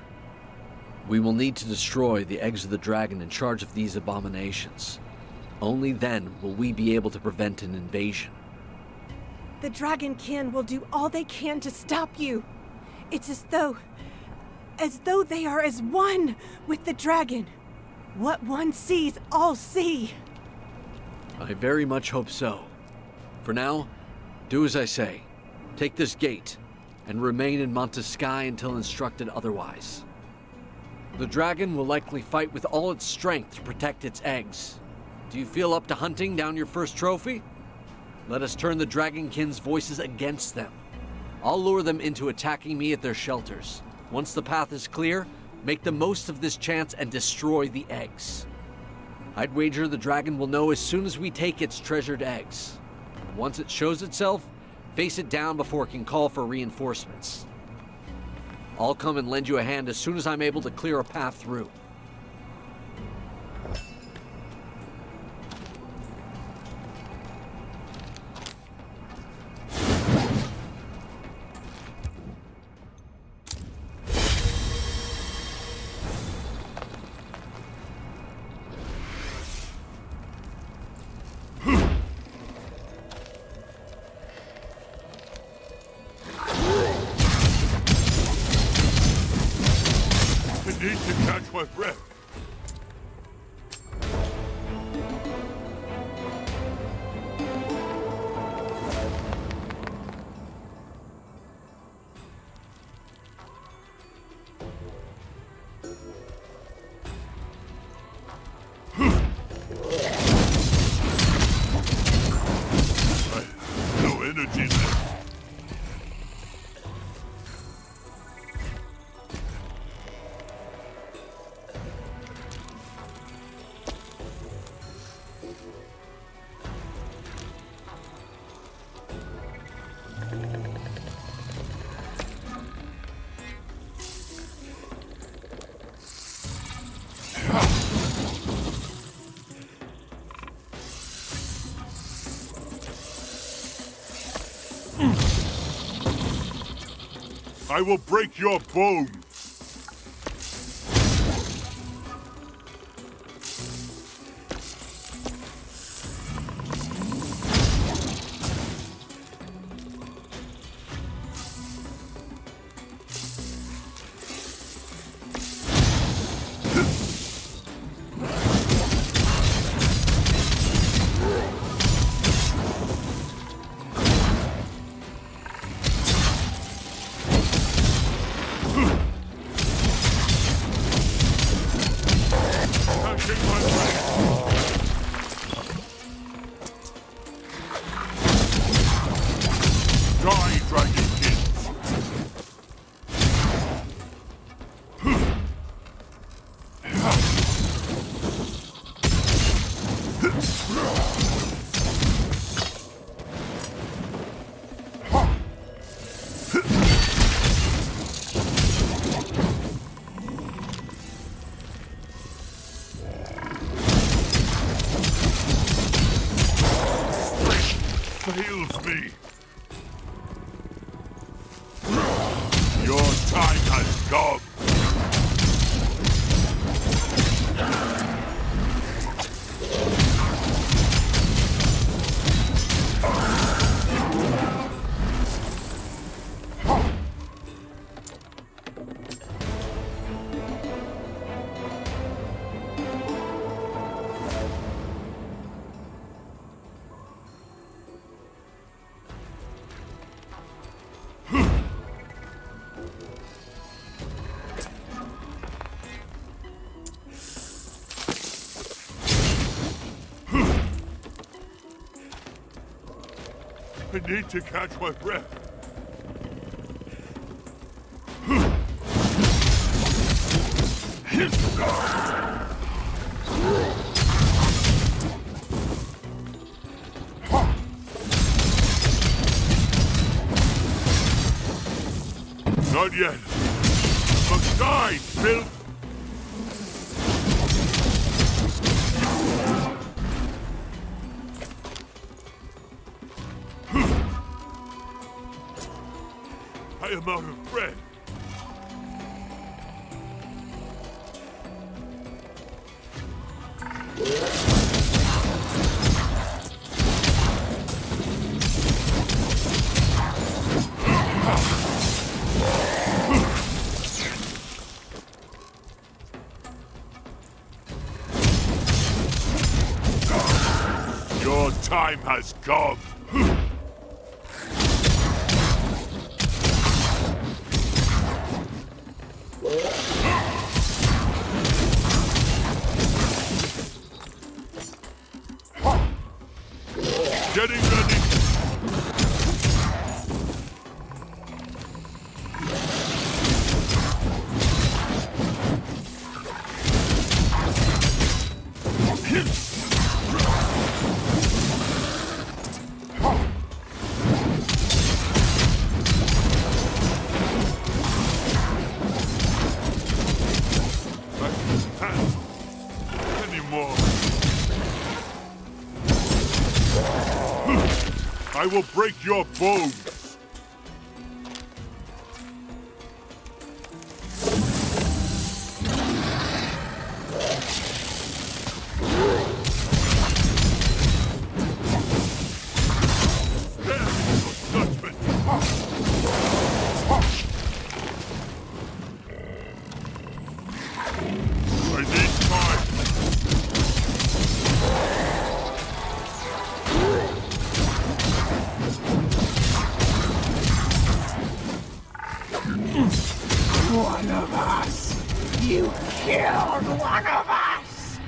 We will need to destroy the eggs of the dragon in charge of these abominations. Only then will we be able to prevent an invasion. The Dragonkin will do all they can to stop you. It's as though they are as one with the dragon. What one sees, all see. I very much hope so. For now, do as I say. Take this gate, and remain in Montescaille until instructed otherwise. The dragon will likely fight with all its strength to protect its eggs. Do you feel up to hunting down your first trophy? Let us turn the Dragonkin's voices against them. I'll lure them into attacking me at their shelters. Once the path is clear, make the most of this chance and destroy the eggs. I'd wager the dragon will know as soon as we take its treasured eggs. Once it shows itself, face it down before it can call for reinforcements. I'll come and lend you a hand as soon as I'm able to clear a path through. I need to catch my breath. No energy left. I will break your bones! fails me. Your time has come. I need to catch my breath. Not yet. Must die, Bill. I am out of bread. Your time has come. Getting ready. Anymore. I will break your bones! I need time! One of us! You killed one of us!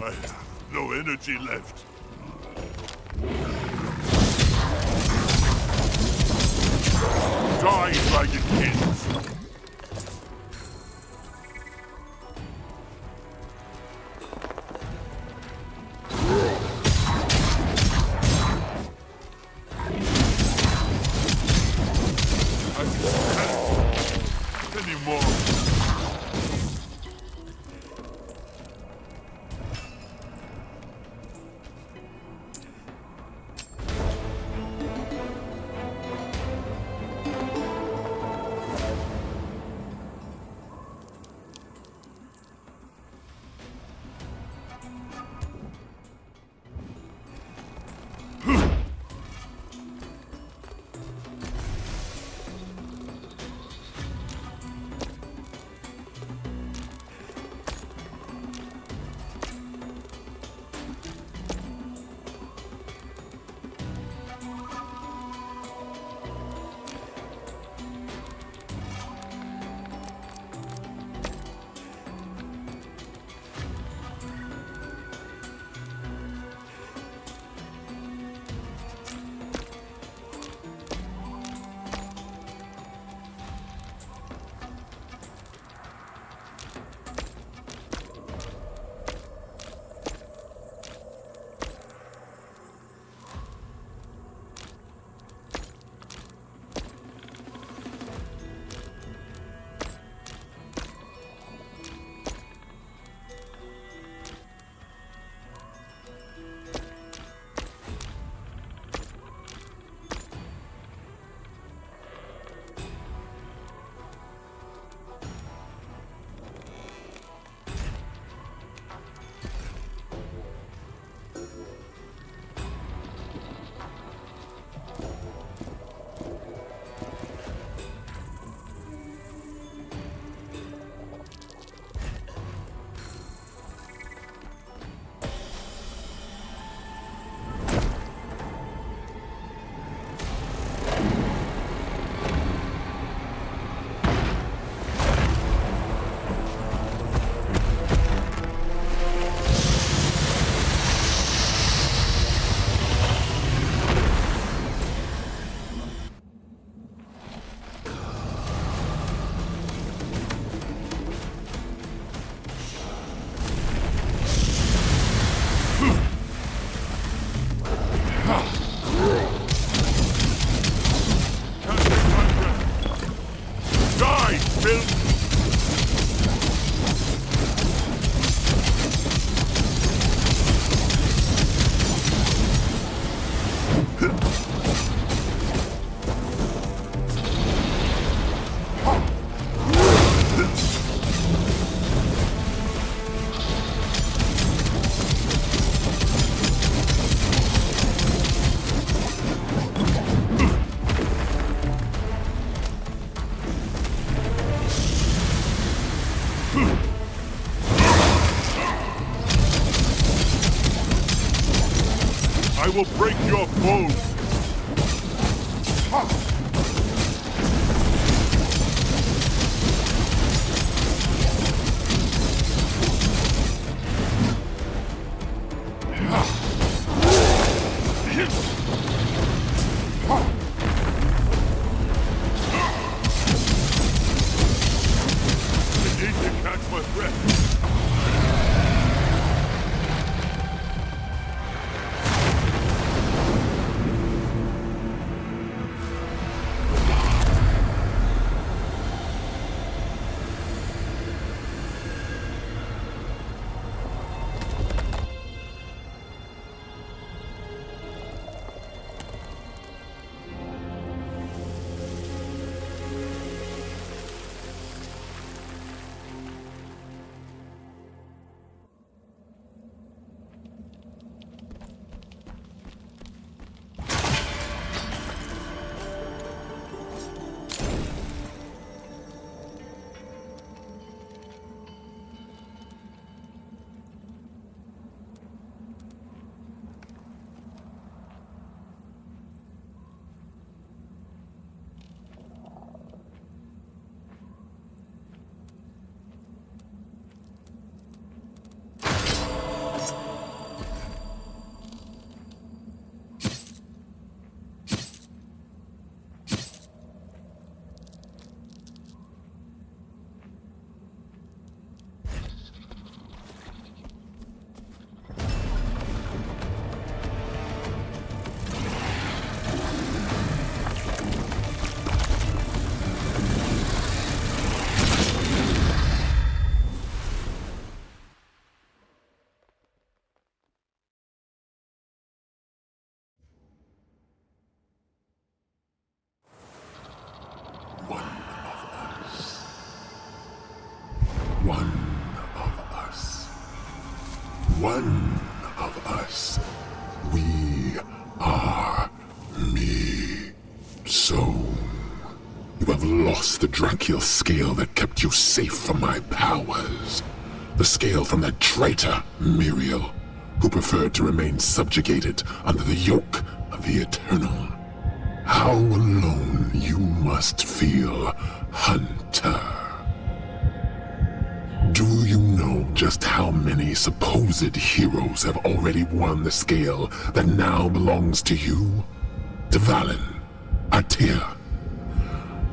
I have no energy left. Die, Dragonkins! Anymore. will break your bones! I need to catch my breath. One of us. We are me. So, you have lost the Drakiel scale that kept you safe from my powers. The scale from that traitor, Muriel, who preferred to remain subjugated under the yoke of the Eternal. How alone you must feel, Hunter. Do you know just how many supposed heroes have already won the scale that now belongs to you? To Valen, Artea.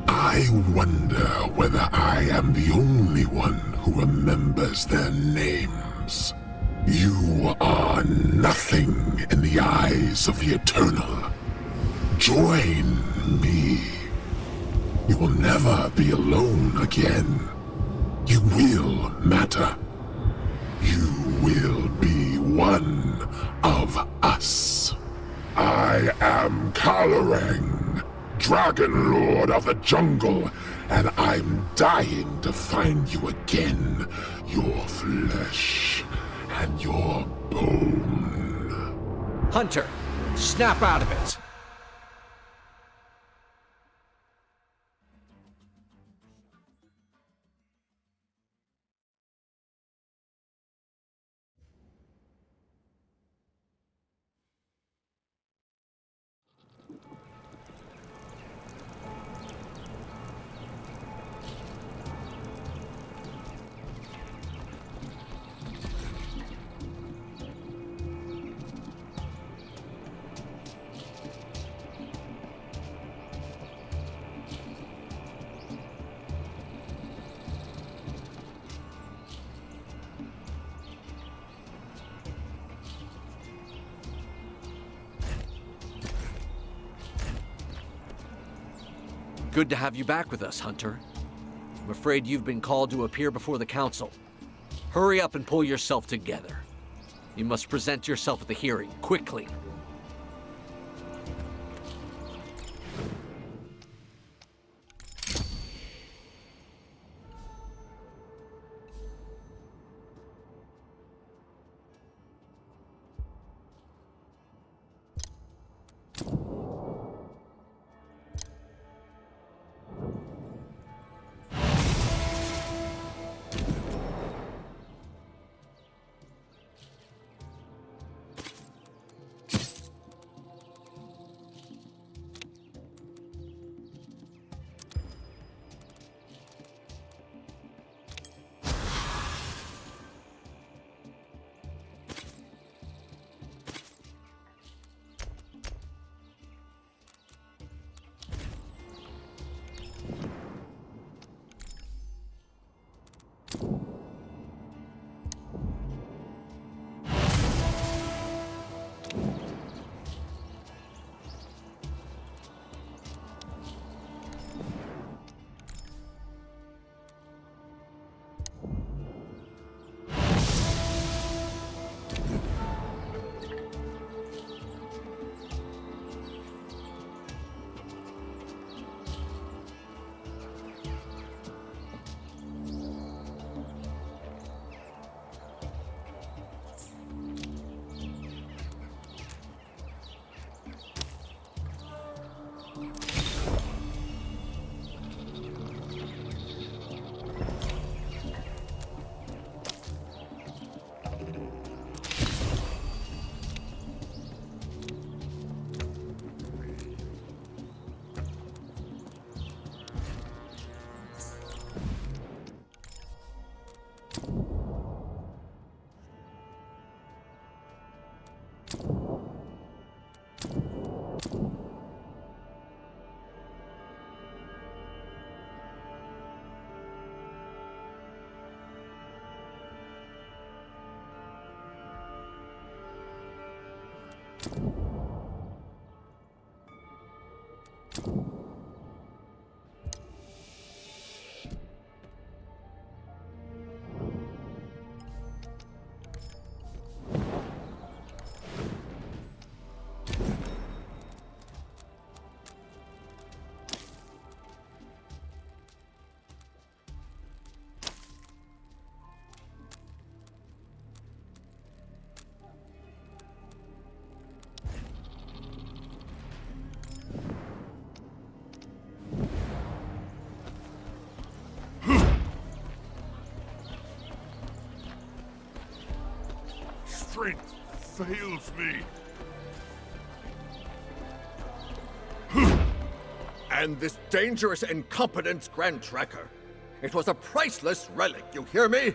I wonder whether I am the only one who remembers their names. You are nothing in the eyes of the Eternal. Join me. You will never be alone again. You will matter. You will be one of us. I am Kaloreng, Dragon Lord of the Jungle, and I'm dying to find you again, your flesh and your bone. Hunter, snap out of it! Good to have you back with us, Hunter. I'm afraid you've been called to appear before the Council. Hurry up and pull yourself together. You must present yourself at the hearing, quickly. Strength fails me. And this dangerous incompetence Grand Tracker. It was a priceless relic, you hear me?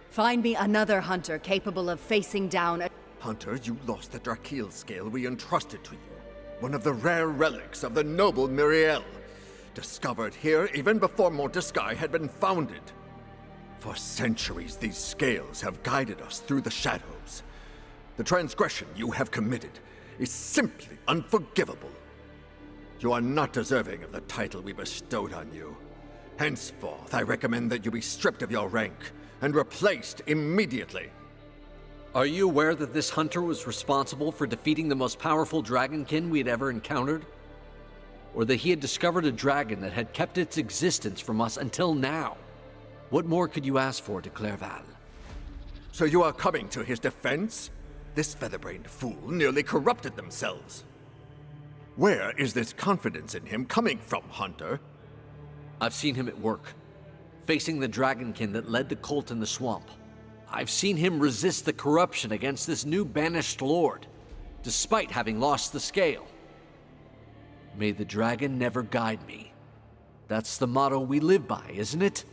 Find me another hunter capable of facing down a... Hunter, you lost the Dracil scale we entrusted to you. One of the rare relics of the noble Miriel. Discovered here even before Montesquieu had been founded. For centuries, these scales have guided us through the shadows. The transgression you have committed is simply unforgivable. You are not deserving of the title we bestowed on you. Henceforth, I recommend that you be stripped of your rank and replaced immediately. Are you aware that this hunter was responsible for defeating the most powerful dragonkin we had ever encountered? Or that he had discovered a dragon that had kept its existence from us until now? What more could you ask for de Clairval? So you are coming to his defense? This feather-brained fool nearly corrupted themselves. Where is this confidence in him coming from, Hunter? I've seen him at work, facing the dragonkin that led the cult in the swamp. I've seen him resist the corruption against this new banished lord, despite having lost the scale. May the dragon never guide me. That's the motto we live by, isn't it?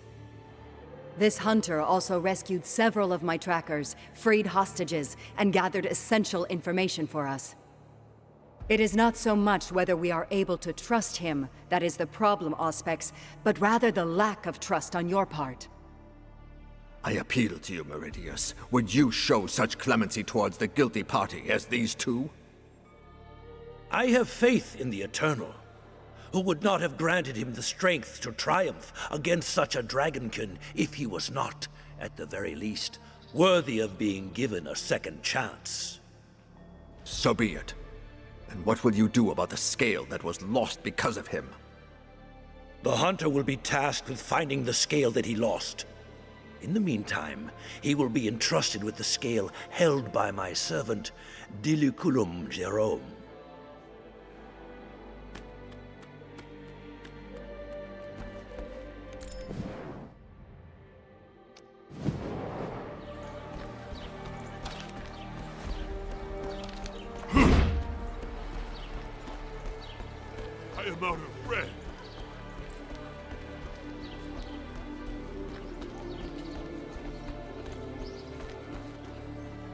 This hunter also rescued several of my trackers, freed hostages, and gathered essential information for us. It is not so much whether we are able to trust him that is the problem, Auspex, but rather the lack of trust on your part. I appeal to you, Meridius. Would you show such clemency towards the guilty party as these two? I have faith in the Eternal, who would not have granted him the strength to triumph against such a dragonkin if he was not, at the very least, worthy of being given a second chance. So be it. And what will you do about the scale that was lost because of him? The hunter will be tasked with finding the scale that he lost. In the meantime, he will be entrusted with the scale held by my servant, Diliculum Jerome. I am out of bread.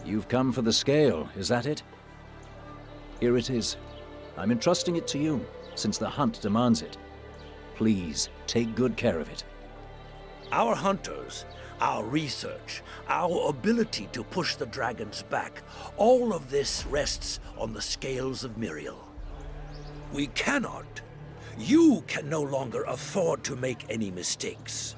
You've come for the scale, is that it? Here it is. I'm entrusting it to you, since the hunt demands it. Please, take good care of it. Our hunters, our research, our ability to push the dragons back, all of this rests on the scales of Miriel. We cannot, you can no longer afford to make any mistakes.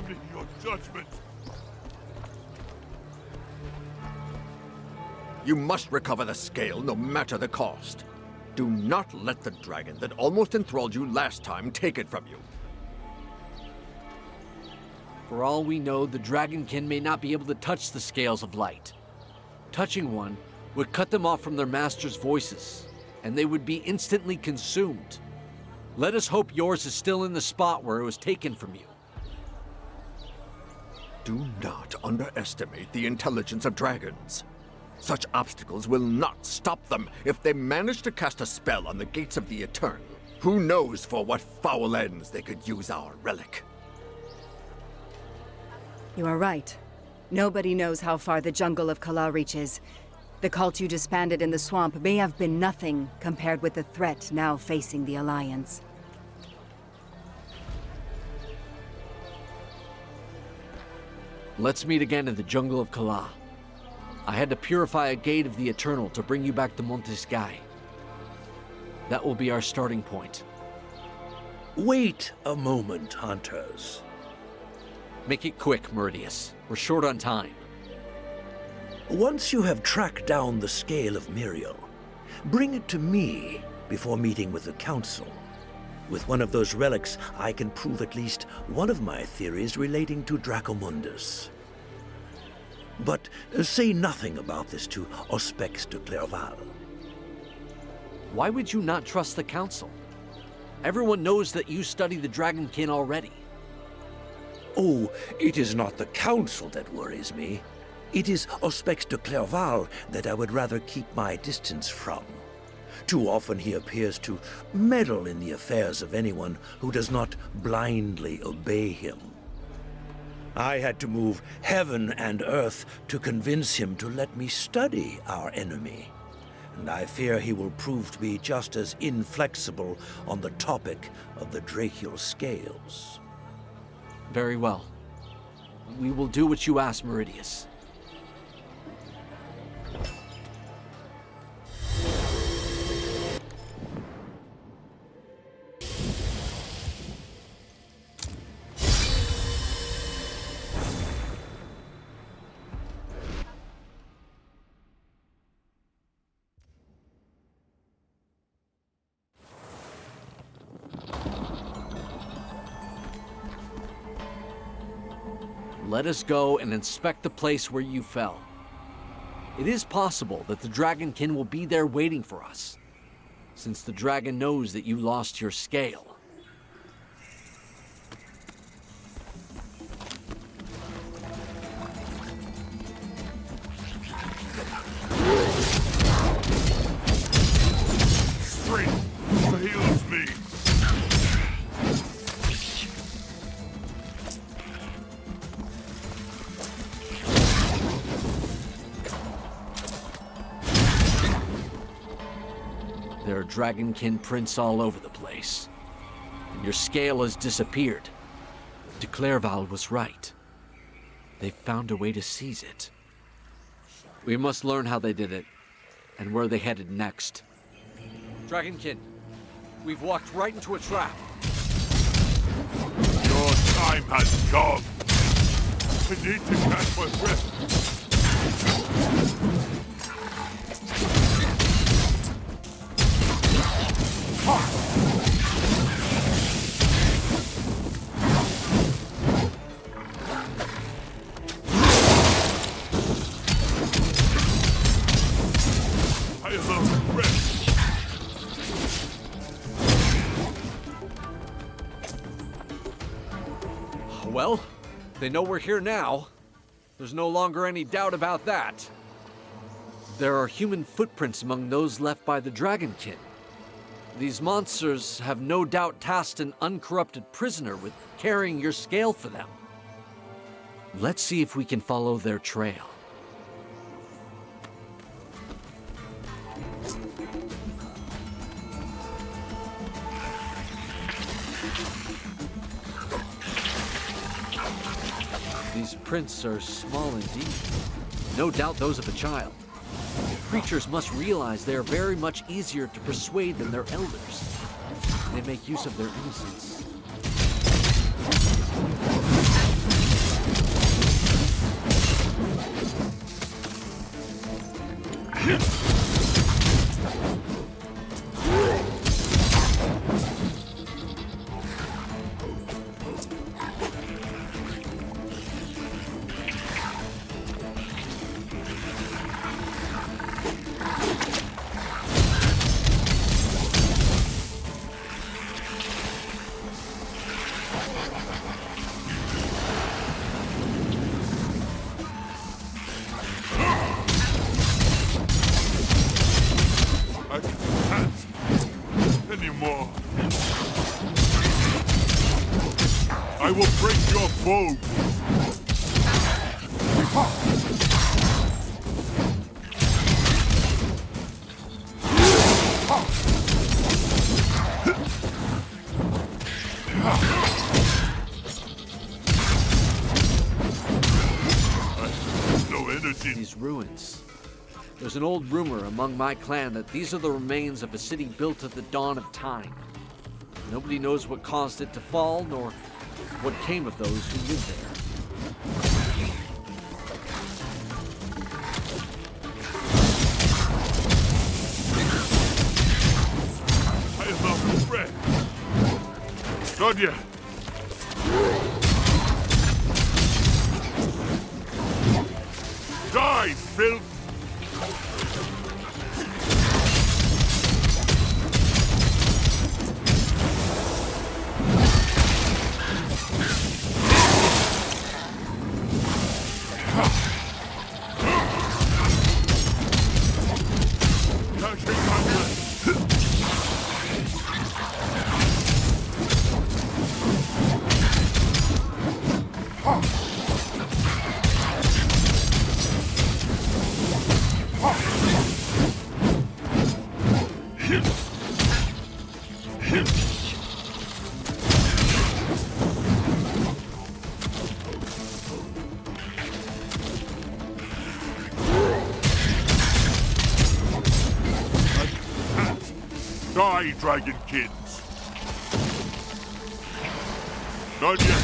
in your judgment. You must recover the scale, no matter the cost. Do not let the dragon that almost enthralled you last time take it from you. For all we know, the Dragonkin may not be able to touch the scales of light. Touching one would cut them off from their master's voices, and they would be instantly consumed. Let us hope yours is still in the spot where it was taken from you. Do not underestimate the intelligence of dragons. Such obstacles will not stop them if they manage to cast a spell on the gates of the Eternal. Who knows for what foul ends they could use our relic? You are right. Nobody knows how far the jungle of Kala reaches. The cult you disbanded in the swamp may have been nothing compared with the threat now facing the Alliance. Let's meet again in the jungle of Kala. I had to purify a gate of the Eternal to bring you back to Montesquieu. That will be our starting point. Wait a moment, hunters. Make it quick, Meridius. We're short on time. Once you have tracked down the scale of Miriel, bring it to me before meeting with the Council. With one of those relics, I can prove at least one of my theories relating to Dracomundus. But say nothing about this to Auspex de Clerval. Why would you not trust the Council? Everyone knows that you study the Dragonkin already. Oh, it is not the Council that worries me. It is Auspex de Clerval that I would rather keep my distance from. Too often he appears to meddle in the affairs of anyone who does not blindly obey him. I had to move heaven and earth to convince him to let me study our enemy. And I fear he will prove to be just as inflexible on the topic of the Drachial scales. Very well. We will do what you ask, Meridius. Let us go and inspect the place where you fell. It is possible that the Dragonkin will be there waiting for us, since the dragon knows that you lost your scale. Strength heals me. There are Dragonkin prints all over the place, and your scale has disappeared. De Clerval was right. They found a way to seize it. We must learn how they did it, and where they headed next. Dragonkin, we've walked right into a trap. Your time has come. I need to catch my breath. Well, they know we're here now. There's no longer any doubt about that. There are human footprints among those left by the Dragonkin. These monsters have no doubt tasked an uncorrupted prisoner with carrying your scale for them. Let's see if we can follow their trail. These prints are small indeed. No doubt those of a child. Creatures must realize they are very much easier to persuade than their elders. They make use of their innocence. Anymore. I will break your bow. No energy. These ruins. There's an old rumor among my clan that these are the remains of a city built at the dawn of time. Nobody knows what caused it to fall, nor what came of those who lived there. I am out of breath. Not yet. Die, filth! Die, Dragonkins! Not yet!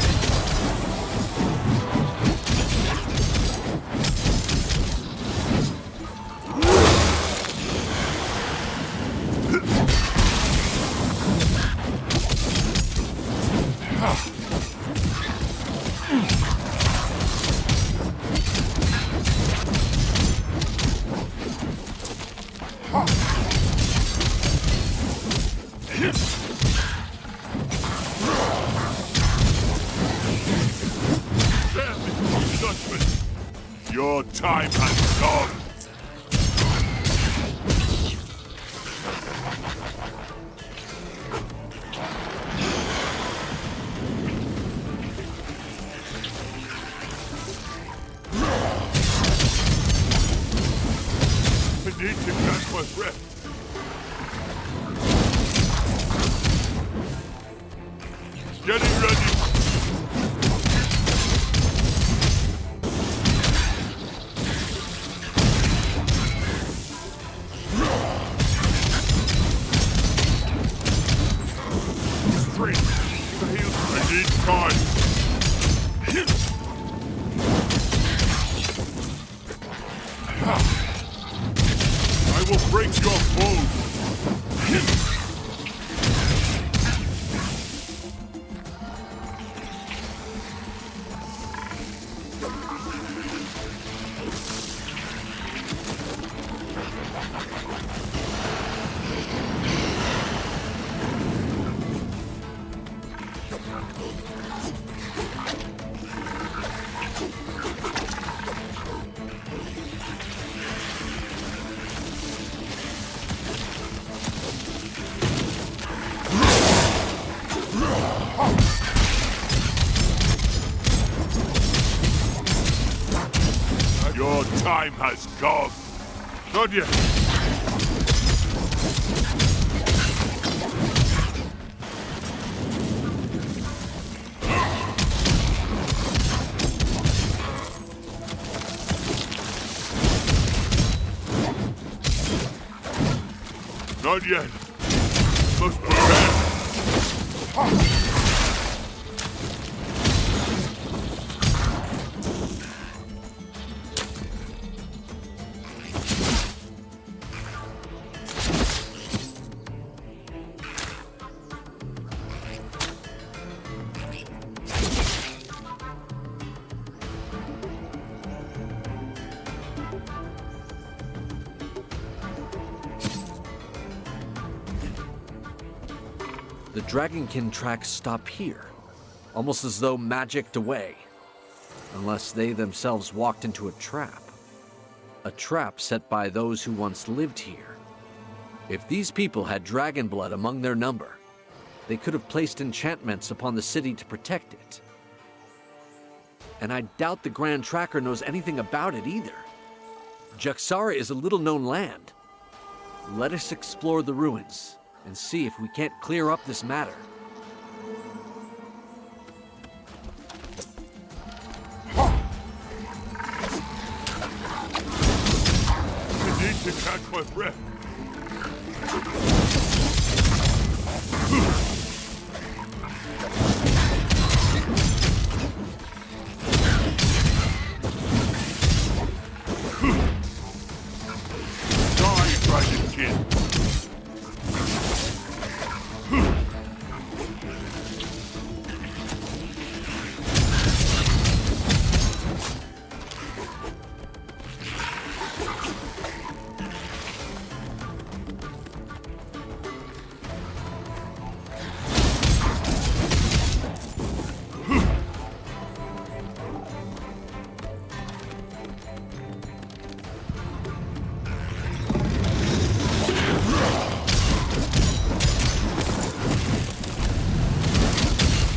Your time has gone! I need to catch my breath. Getting ready! I need time. I will break your bones. Your time has come. Not yet. Not yet. Must prepare. The Dragonkin tracks stop here, almost as though magicked away. Unless they themselves walked into a trap. A trap set by those who once lived here. If these people had dragon blood among their number, they could have placed enchantments upon the city to protect it. And I doubt the Grand Tracker knows anything about it either. Jaxara is a little-known land. Let us explore the ruins and see if we can't clear up this matter. I need to catch my breath. Die, Dragonkin!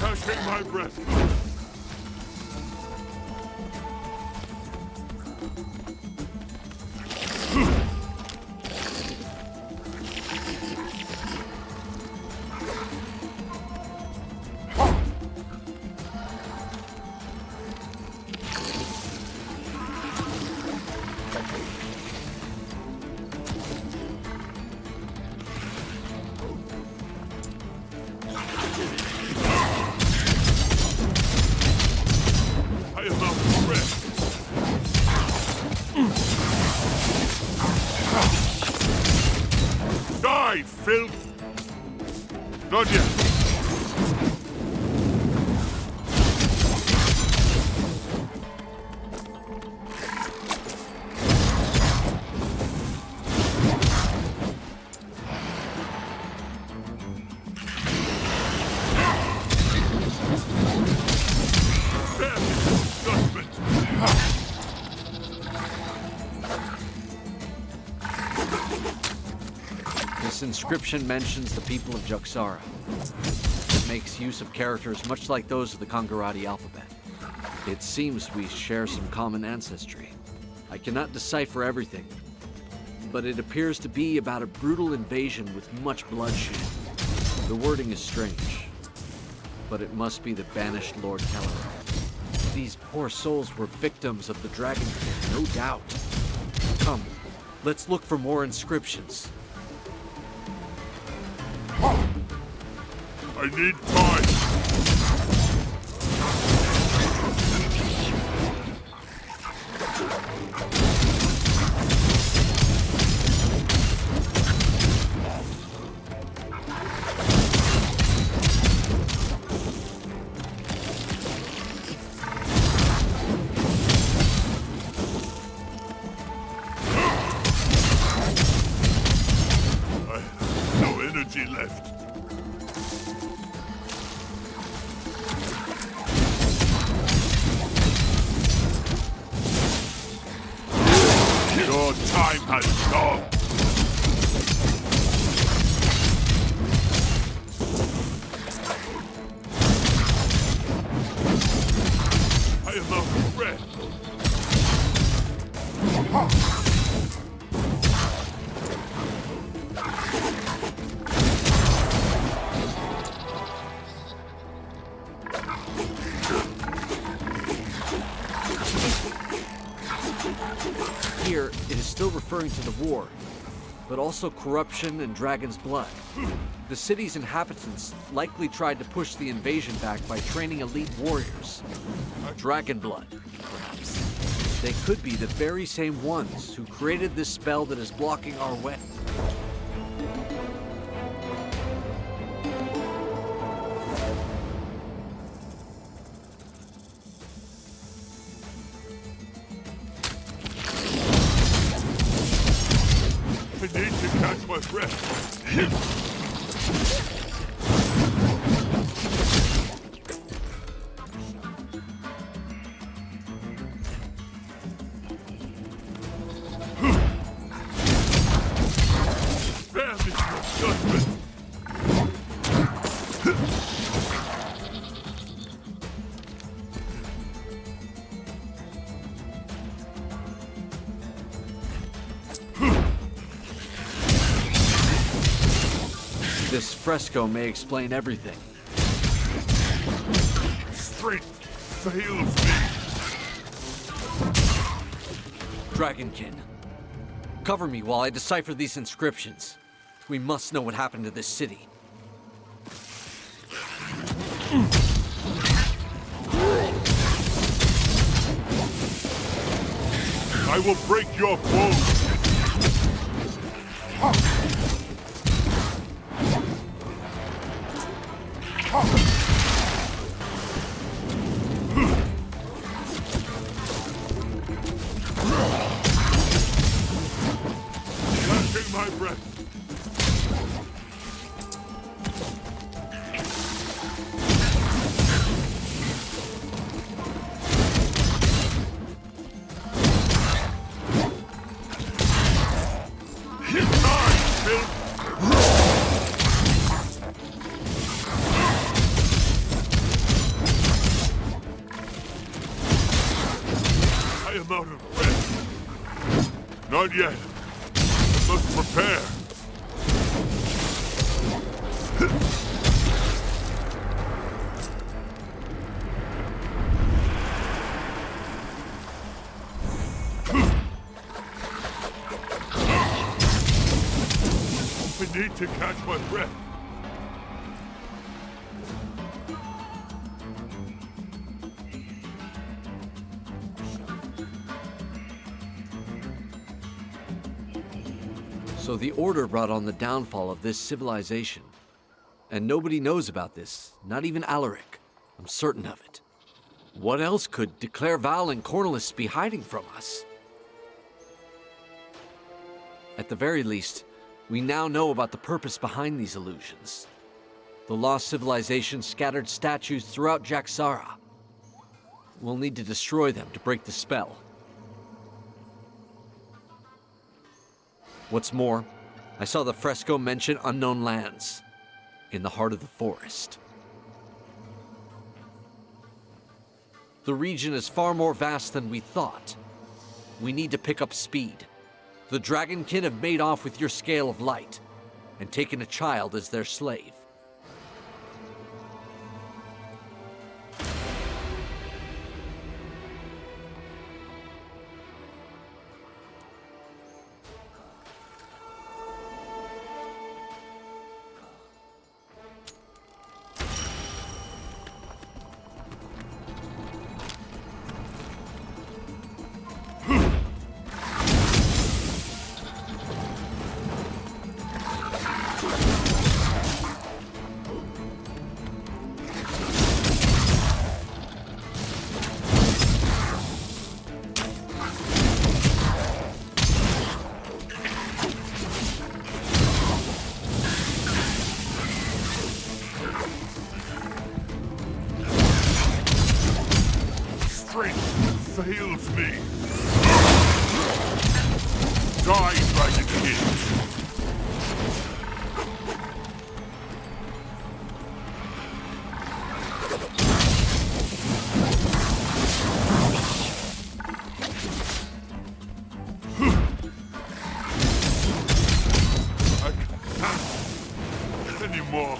Catching my breath. I am out of breath. Die, filth! Not yet. This inscription mentions the people of Jaxara. It makes use of characters much like those of the Kongarati alphabet. It seems we share some common ancestry. I cannot decipher everything, but it appears to be about a brutal invasion with much bloodshed. The wording is strange, but it must be the banished Lord Caliban. These poor souls were victims of the Dragonkin, no doubt. Come, let's look for more inscriptions. I need time. I have no energy left. Your time has come. I am out of breath. Here, it is still referring to the war, but also corruption and dragon's blood. The city's inhabitants likely tried to push the invasion back by training elite warriors. Dragon blood, perhaps. They could be the very same ones who created this spell that is blocking our way. I need to catch my breath. fresco may explain everything. Strength fails me. Dragonkin, cover me while I decipher these inscriptions. We must know what happened to this city. I will break your bones. Catching my breath. I am out of breath. Not yet. I must prepare. I need to catch my breath. So the Order brought on the downfall of this civilization. And nobody knows about this, not even Alaric. I'm certain of it. What else could Declairval and Cornelis be hiding from us? At the very least, we now know about the purpose behind these illusions. The lost civilization scattered statues throughout Jaxara. We'll need to destroy them to break the spell. What's more, I saw the fresco mention unknown lands in the heart of the forest. The region is far more vast than we thought. We need to pick up speed. The Dragonkin have made off with your scale of light and taken a child as their slave. Fails me. Die, Dragonkin. I can't anymore.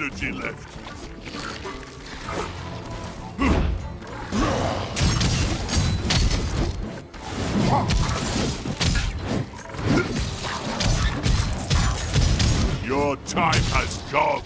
Energy left. Your time has come.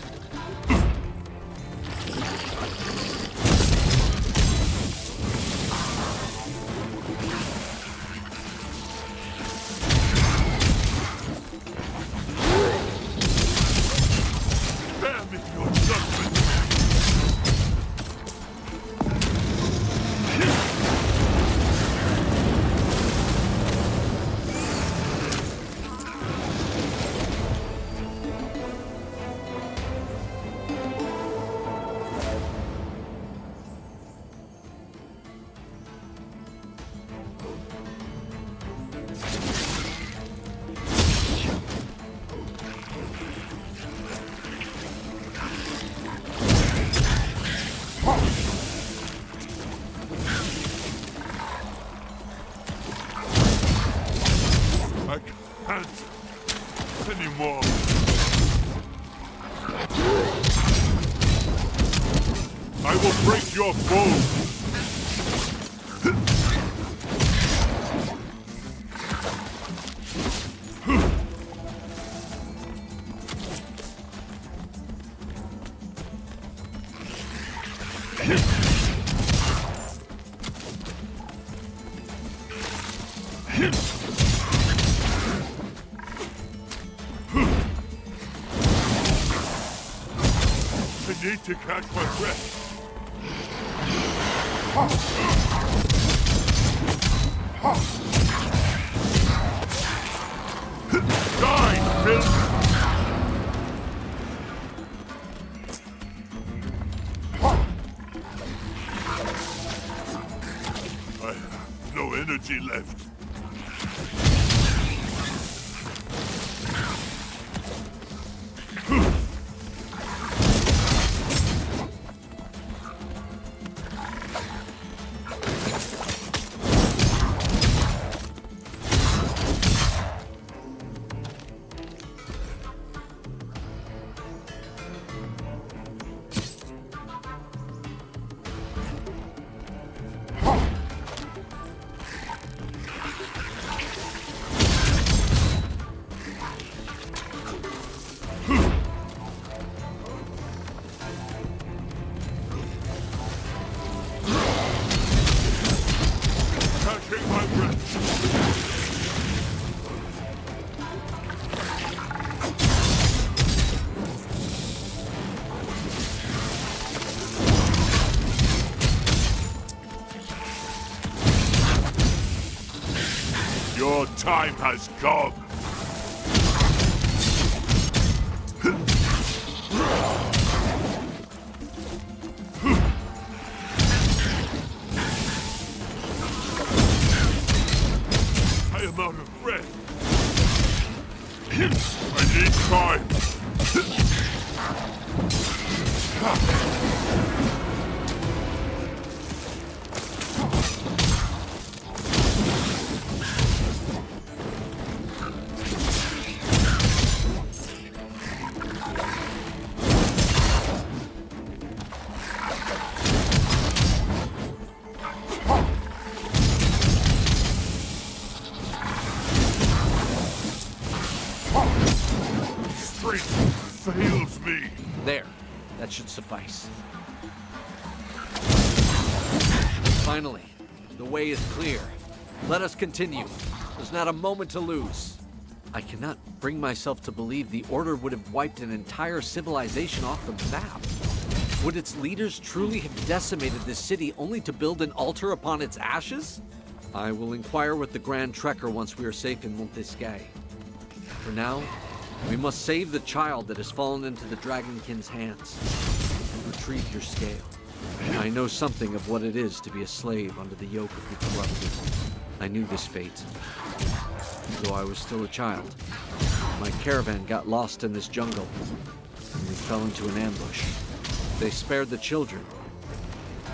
Can't anymore. I will break your bones. I need to catch my breath. Die, filth! I have no energy left. Your time has come. I am out of breath. I need time. Fails me. There. That should suffice. Finally, the way is clear. Let us continue. There's not a moment to lose. I cannot bring myself to believe the Order would have wiped an entire civilization off the map. Would its leaders truly have decimated this city only to build an altar upon its ashes? I will inquire with the Grand Trekker once we are safe in Montesquieu. For now, we must save the child that has fallen into the Dragonkin's hands and retrieve your scale. I know something of what it is to be a slave under the yoke of the corrupted. I knew this fate, though I was still a child. My caravan got lost in this jungle, and we fell into an ambush. They spared the children.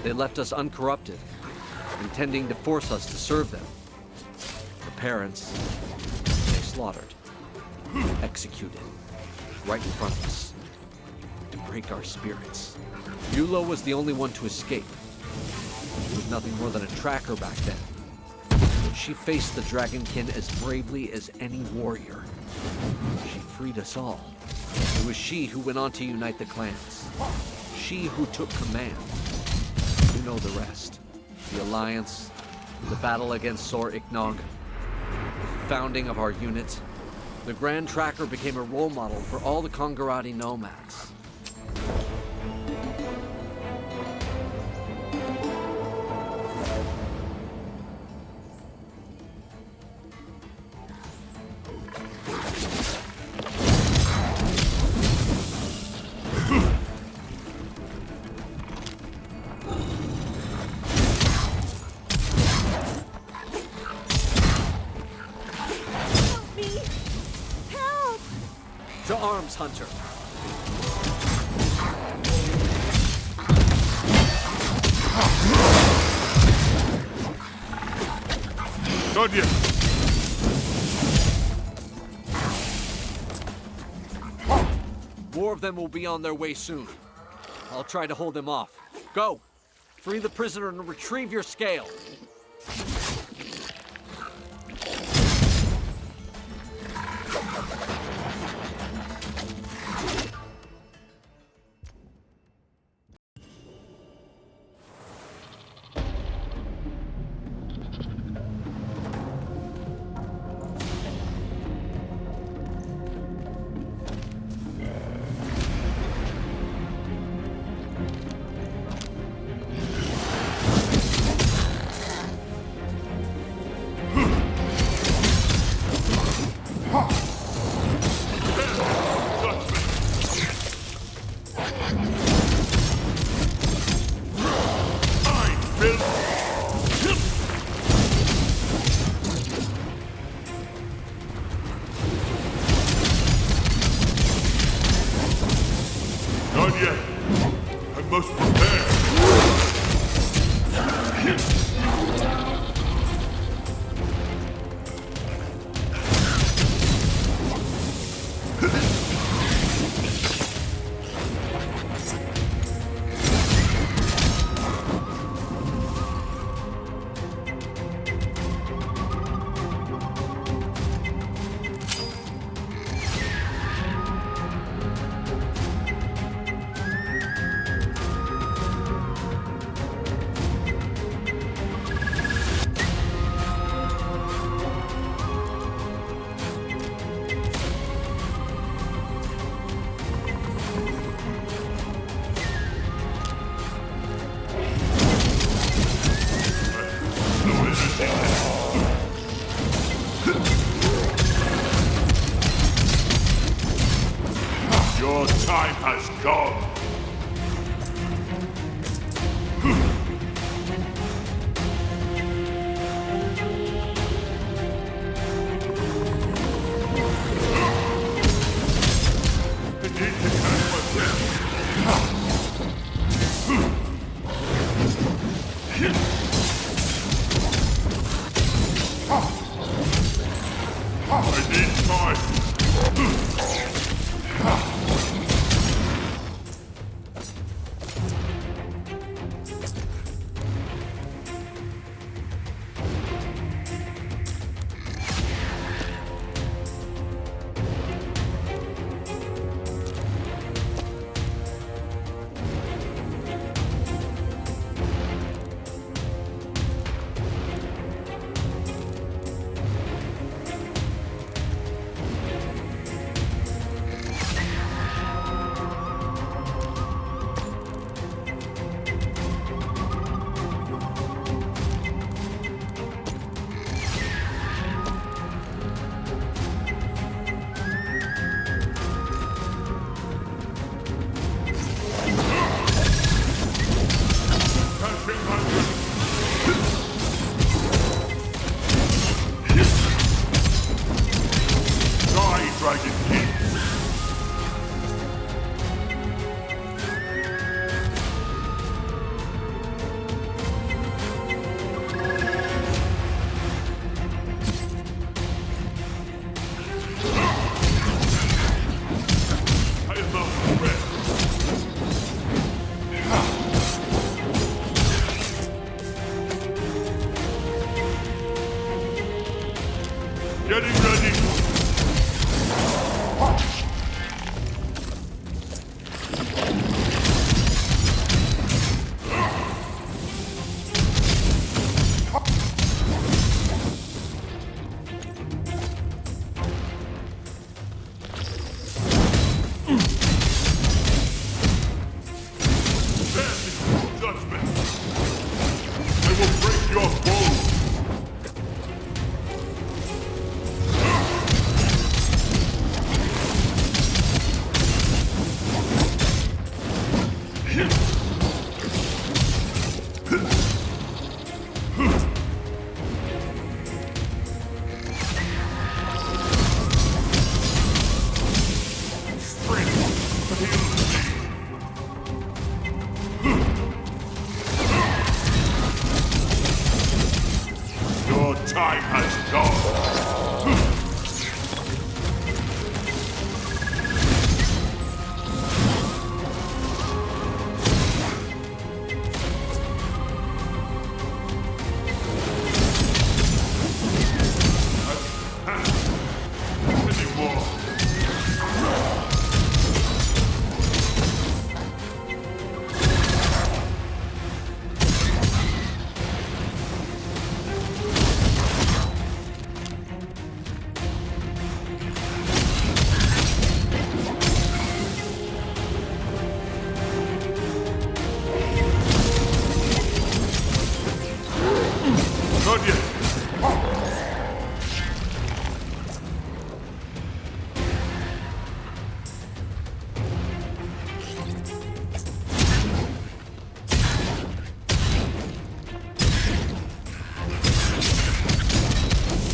They left us uncorrupted, intending to force us to serve them. The parents, they slaughtered. Executed, right in front of us, to break our spirits. Yulo was the only one to escape. She was nothing more than a tracker back then. But she faced the Dragonkin as bravely as any warrior. She freed us all. It was she who went on to unite the clans. She who took command. You know the rest. The Alliance, the battle against Sor Iknog, the founding of our unit. The Grand Tracker became a role model for all the Kongarati nomads. To arms, Hunter. Not yet. More of them will be on their way soon. I'll try to hold them off. Go! Free the prisoner and retrieve your scale. Not yet. I must prepare. Your time has come. I need time. DRAGONKIN. Getting ready. Not yet.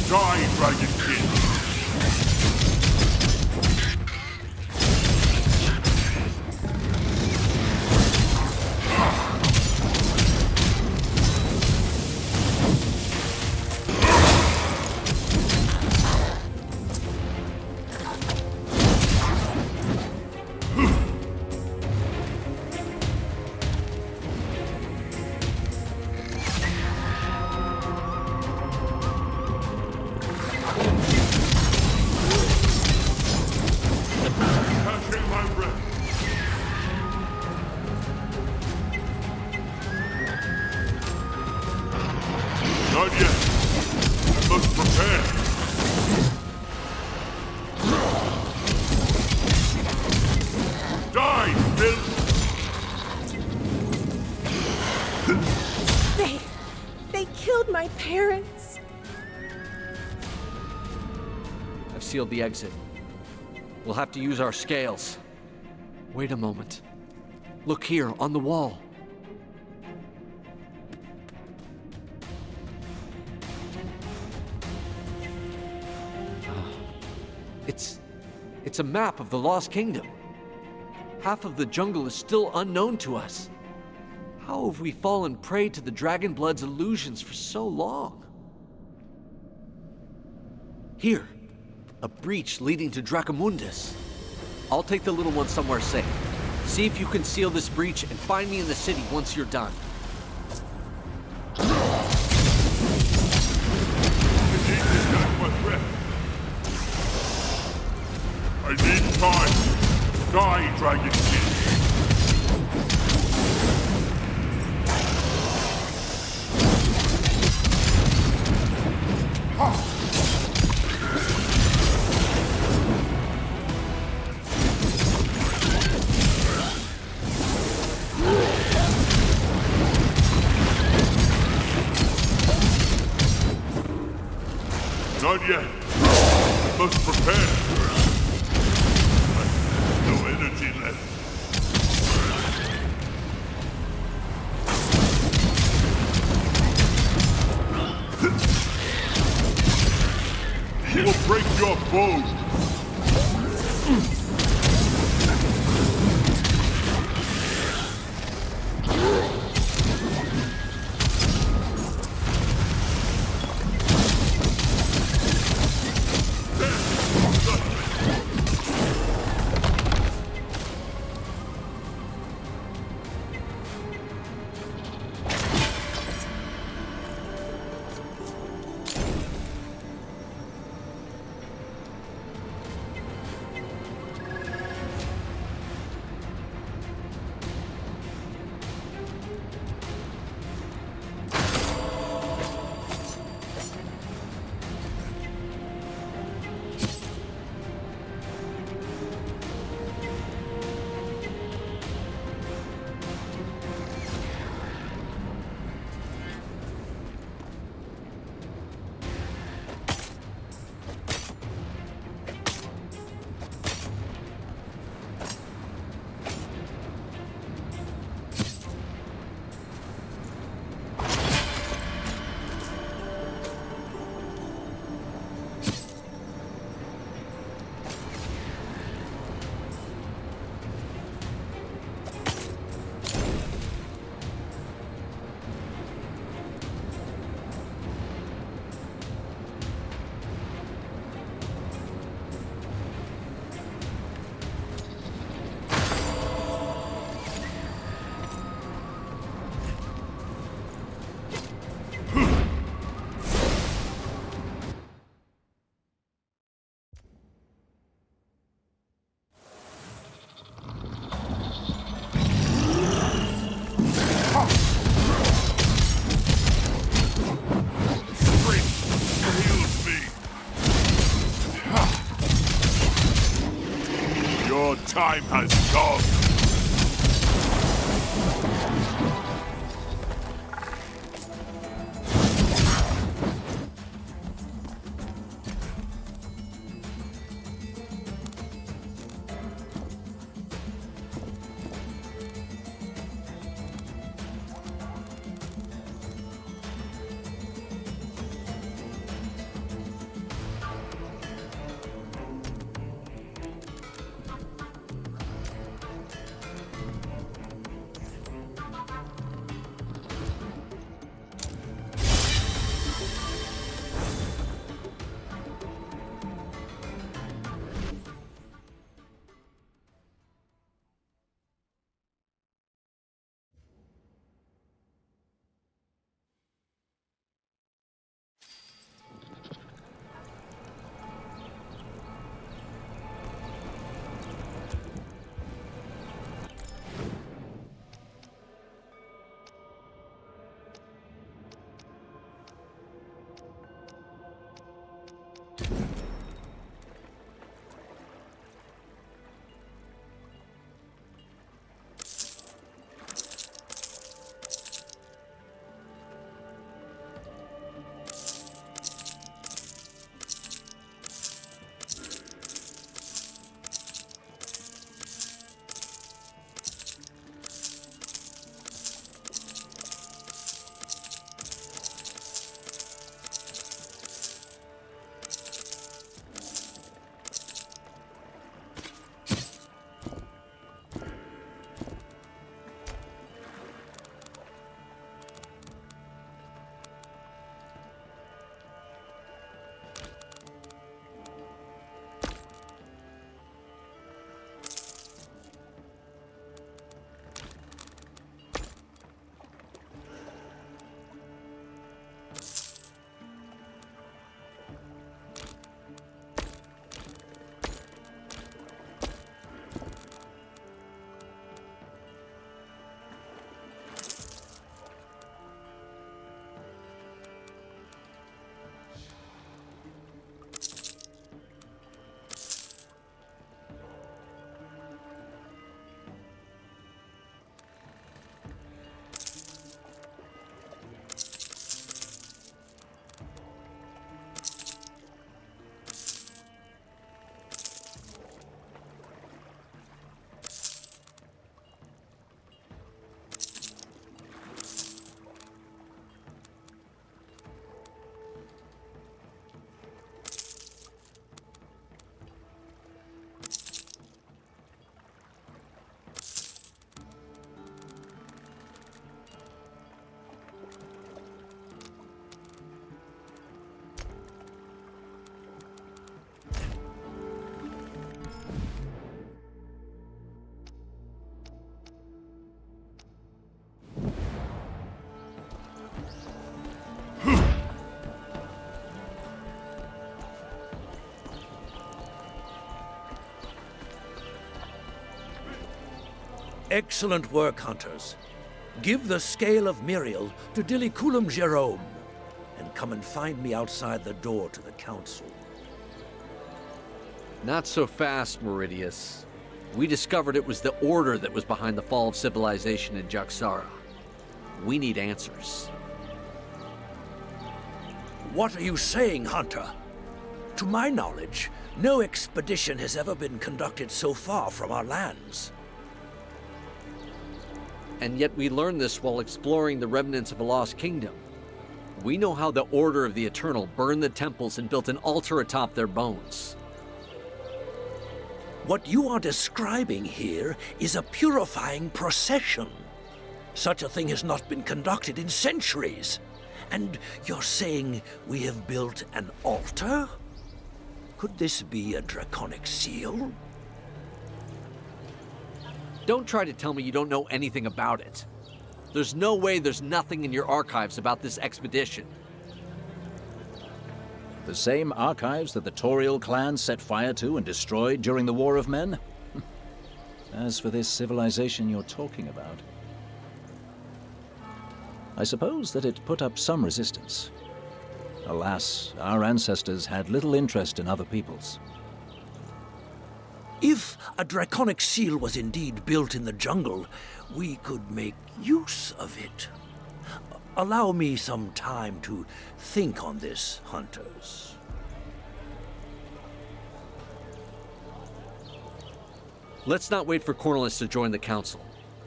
Die, Dragonkin! Not yet. I must prepare. Die, filth! They killed my parents. I've sealed the exit. We'll have to use our scales. Wait a moment. Look here, on the wall. It's a map of the Lost Kingdom. Half of the jungle is still unknown to us. How have we fallen prey to the Dragonblood's illusions for so long? Here, a breach leading to Dracomundus. I'll take the little one somewhere safe. See if you can seal this breach and find me in the city once you're done. I need time. Die, Dragonkin. Not yet. I must prepare. No energy left. We'll break your bones. Your time has come! Excellent work, hunters. Give the scale of Miriel to Diliculum Jerome, and come and find me outside the door to the council. Not so fast, Meridius. We discovered it was the Order that was behind the fall of civilization in Jaxara. We need answers. What are you saying, Hunter? To my knowledge, no expedition has ever been conducted so far from our lands. And yet we learned this while exploring the remnants of a lost kingdom. We know how the Order of the Eternal burned the temples and built an altar atop their bones. What you are describing here is a purifying procession. Such a thing has not been conducted in centuries. And you're saying we have built an altar? Could this be a draconic seal? Don't try to tell me you don't know anything about it. There's no way there's nothing in your archives about this expedition. The same archives that the Toriel clan set fire to and destroyed during the War of Men? As for this civilization you're talking about, I suppose that it put up some resistance. Alas, our ancestors had little interest in other peoples. If a draconic seal was indeed built in the jungle, we could make use of it. Allow me some time to think on this, hunters. Let's not wait for Cornelius to join the council.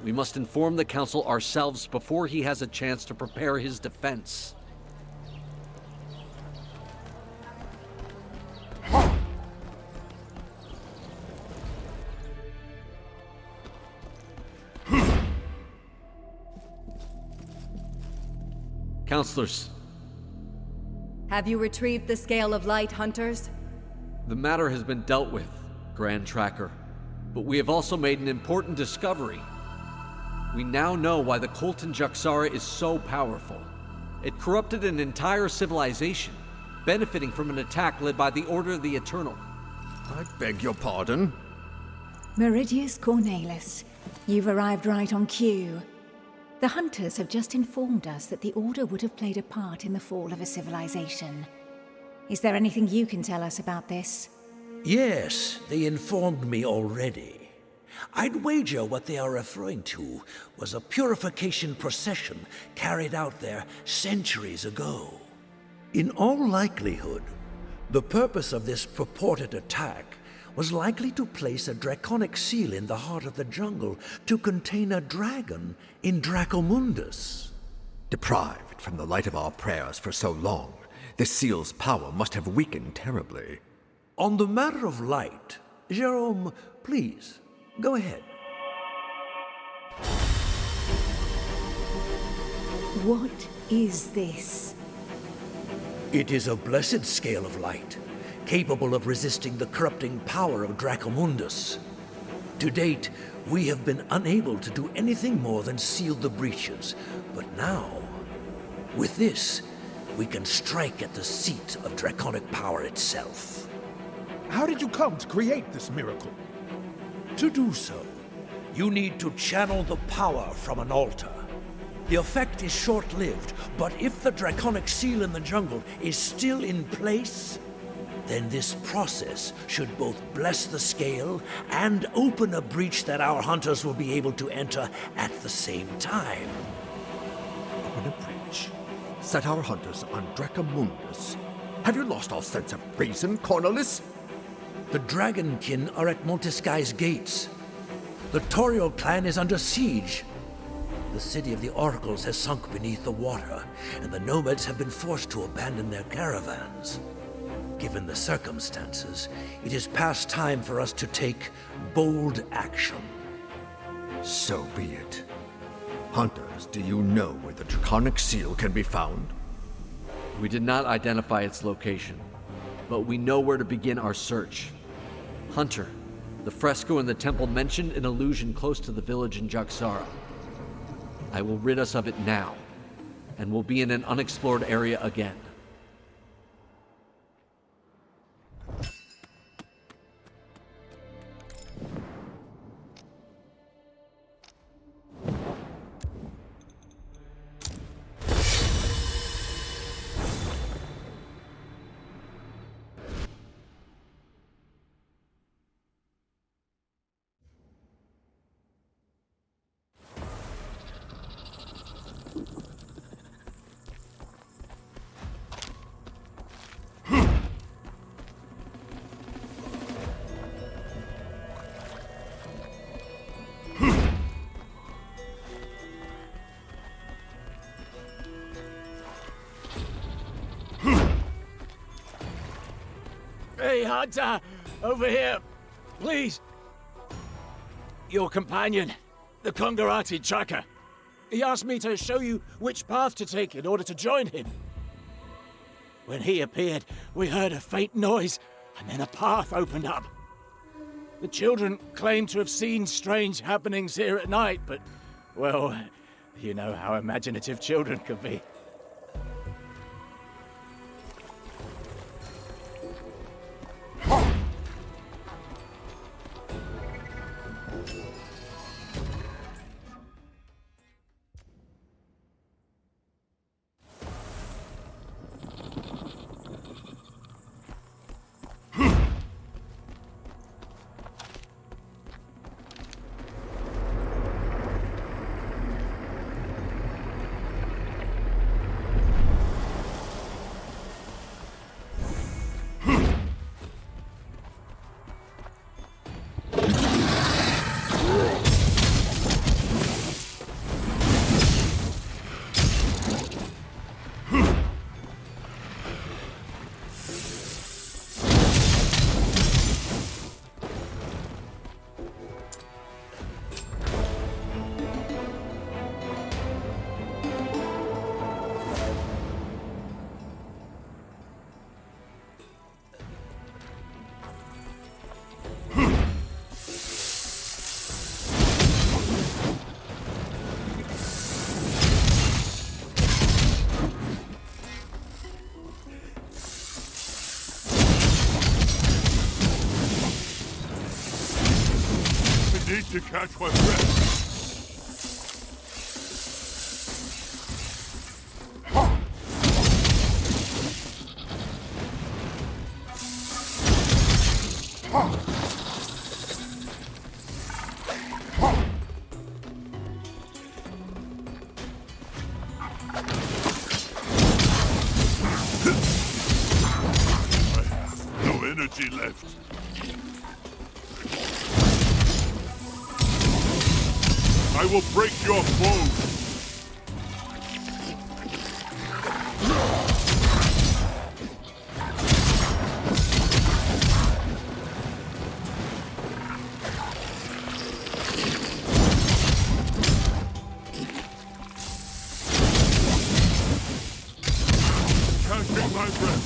We must inform the council ourselves before he has a chance to prepare his defense. Counselors. Have you retrieved the Scale of Light, hunters? The matter has been dealt with, Grand Tracker. But we have also made an important discovery. We now know why the Colton Jaxara is so powerful. It corrupted an entire civilization, benefiting from an attack led by the Order of the Eternal. I beg your pardon? Meridius Cornelis, you've arrived right on cue. The hunters have just informed us that the Order would have played a part in the fall of a civilization. Is there anything you can tell us about this? Yes, they informed me already. I'd wager what they are referring to was a purification procession carried out there centuries ago. In all likelihood, the purpose of this purported attack was likely to place a draconic seal in the heart of the jungle to contain a dragon in Dracomundus. Deprived from the light of our prayers for so long, this seal's power must have weakened terribly. On the matter of light, Jerome, please, go ahead. What is this? It is a blessed scale of light, capable of resisting the corrupting power of Dracomundus. To date, we have been unable to do anything more than seal the breaches, but now, with this, we can strike at the seat of draconic power itself. How did you come to create this miracle? To do so, you need to channel the power from an altar. The effect is short-lived, but if the draconic seal in the jungle is still in place, then this process should both bless the scale and open a breach that our hunters will be able to enter at the same time. Open a breach? Set our hunters on Dracomundus? Have you lost all sense of reason, Cornelius? The Dragonkin are at Montesquieu's gates. The Toriel clan is under siege. The city of the Oracles has sunk beneath the water, and the nomads have been forced to abandon their caravans. Given the circumstances, it is past time for us to take bold action. So be it. Hunters, do you know where the draconic seal can be found? We did not identify its location, but we know where to begin our search. Hunter, the fresco in the temple mentioned an illusion close to the village in Jaxara. I will rid us of it now, and we'll be in an unexplored area again. Hey, Hunter! Over here! Please! Your companion, the Kongarati tracker. He asked me to show you which path to take in order to join him. When he appeared, we heard a faint noise, and then a path opened up. The children claim to have seen strange happenings here at night, but, well, you know how imaginative children can be. need to catch my breath. No energy left. I will break your bow. Catching my breath.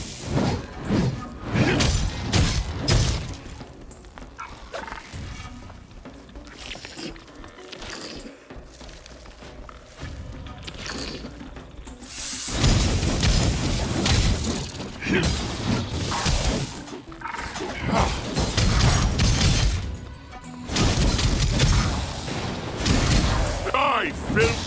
Die, filth!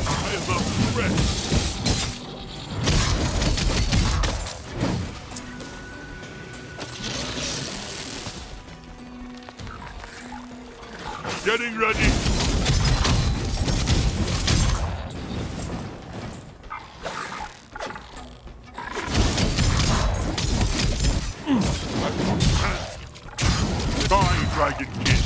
I am out of breath. Getting ready. Die, Dragonkin.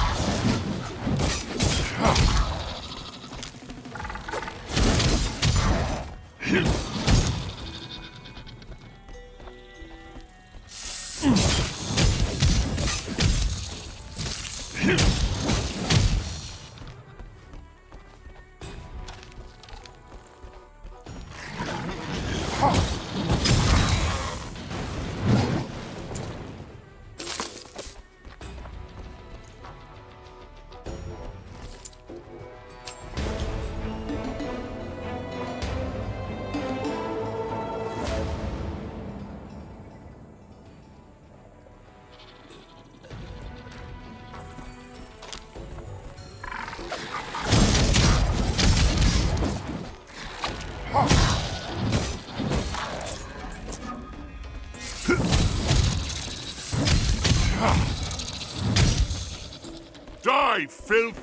Die, filth!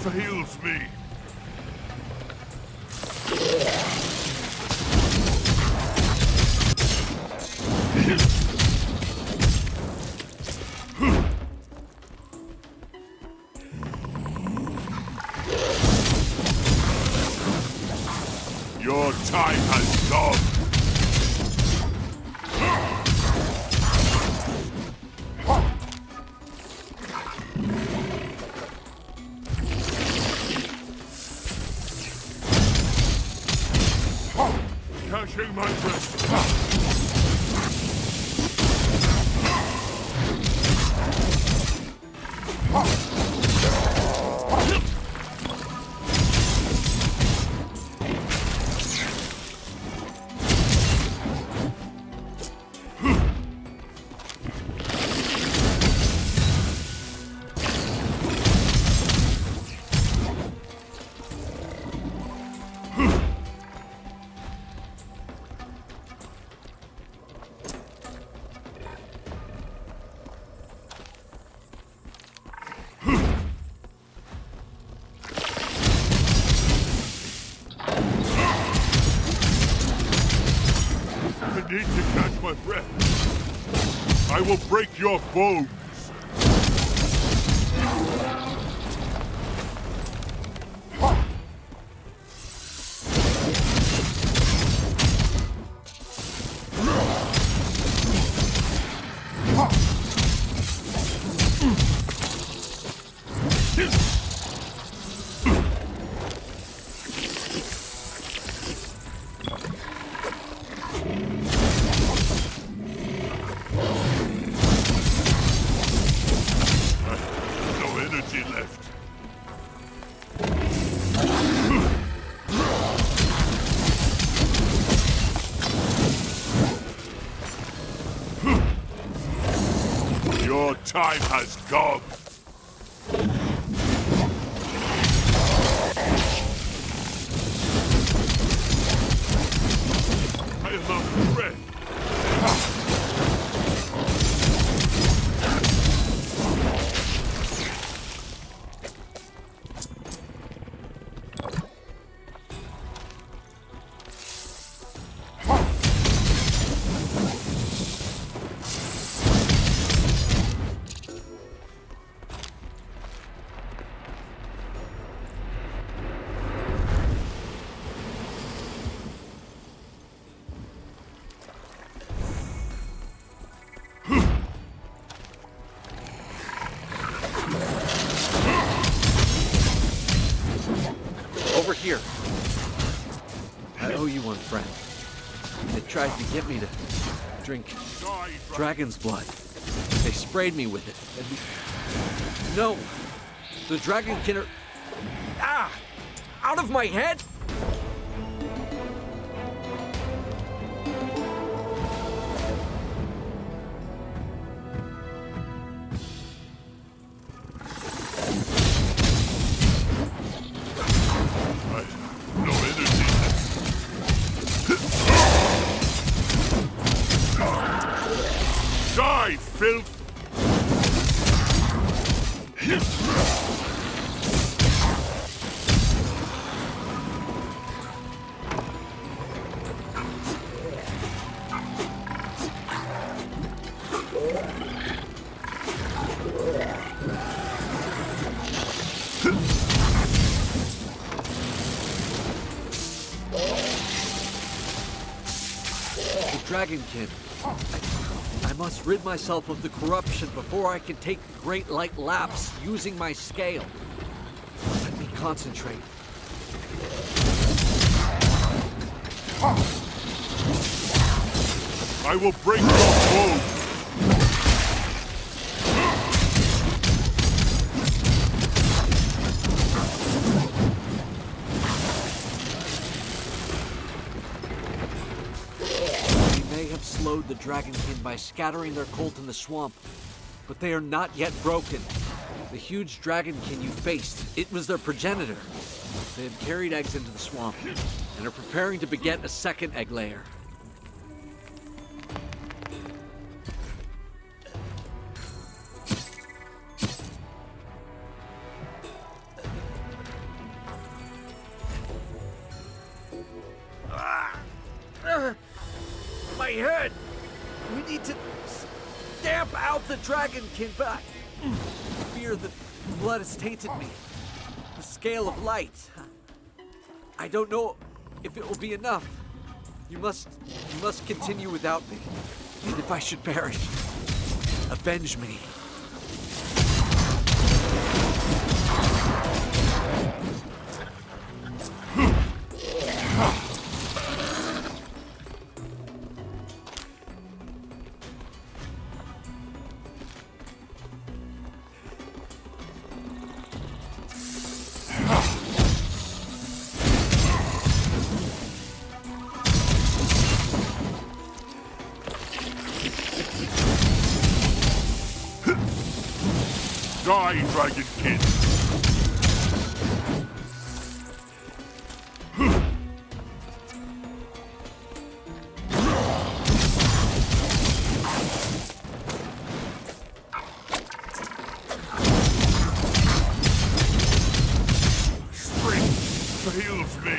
Fails me. Your time has come. Catching my breath. need to catch my breath. I will break your bones. Your time has come. I am out of breath. Over here. I owe you one, friend. They tried to get me to drink dragon's blood. They sprayed me with it. And no! The dragonkin are... Ah! Out of my head! Die, filth! The Dragonkin. I must rid myself of the corruption before I can take the Great Light Lapse using my scale. Let me concentrate. I will break your bones! Slowed the Dragonkin by scattering their cult in the swamp, but they are not yet broken. The huge Dragonkin you faced, it was their progenitor. They have carried eggs into the swamp and are preparing to beget a second egg layer. My head! We need to stamp out the Dragonkin, but I fear that blood has tainted me. The scale of light. I don't know if it will be enough. You must continue without me. And if I should perish, avenge me. Die, Dragonkin! Strength fails me!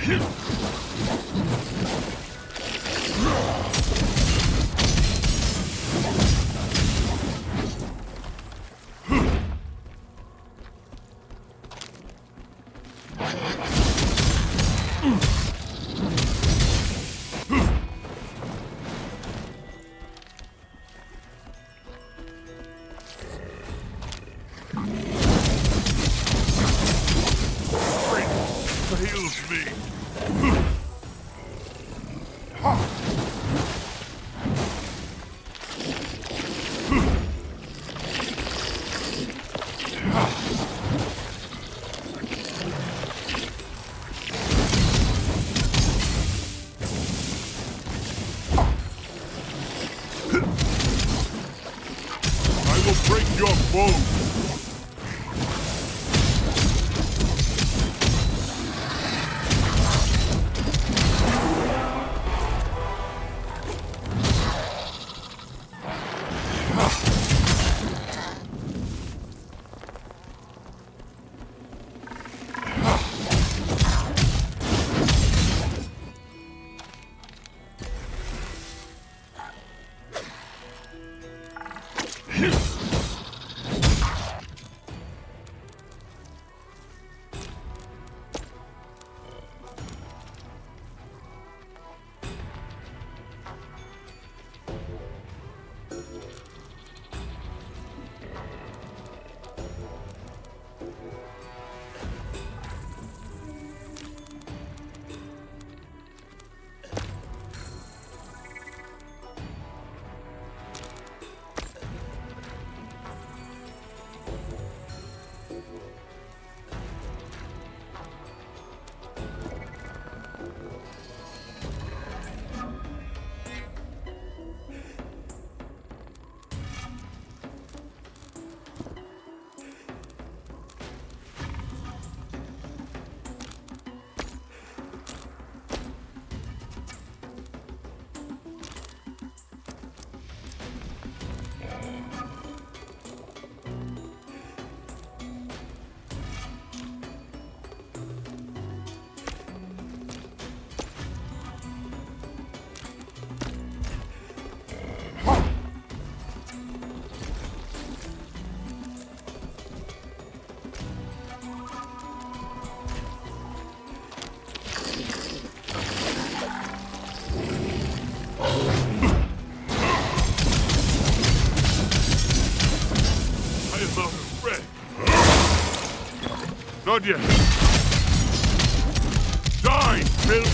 Fails me. I will break your bones. Not yet. Die, Bill!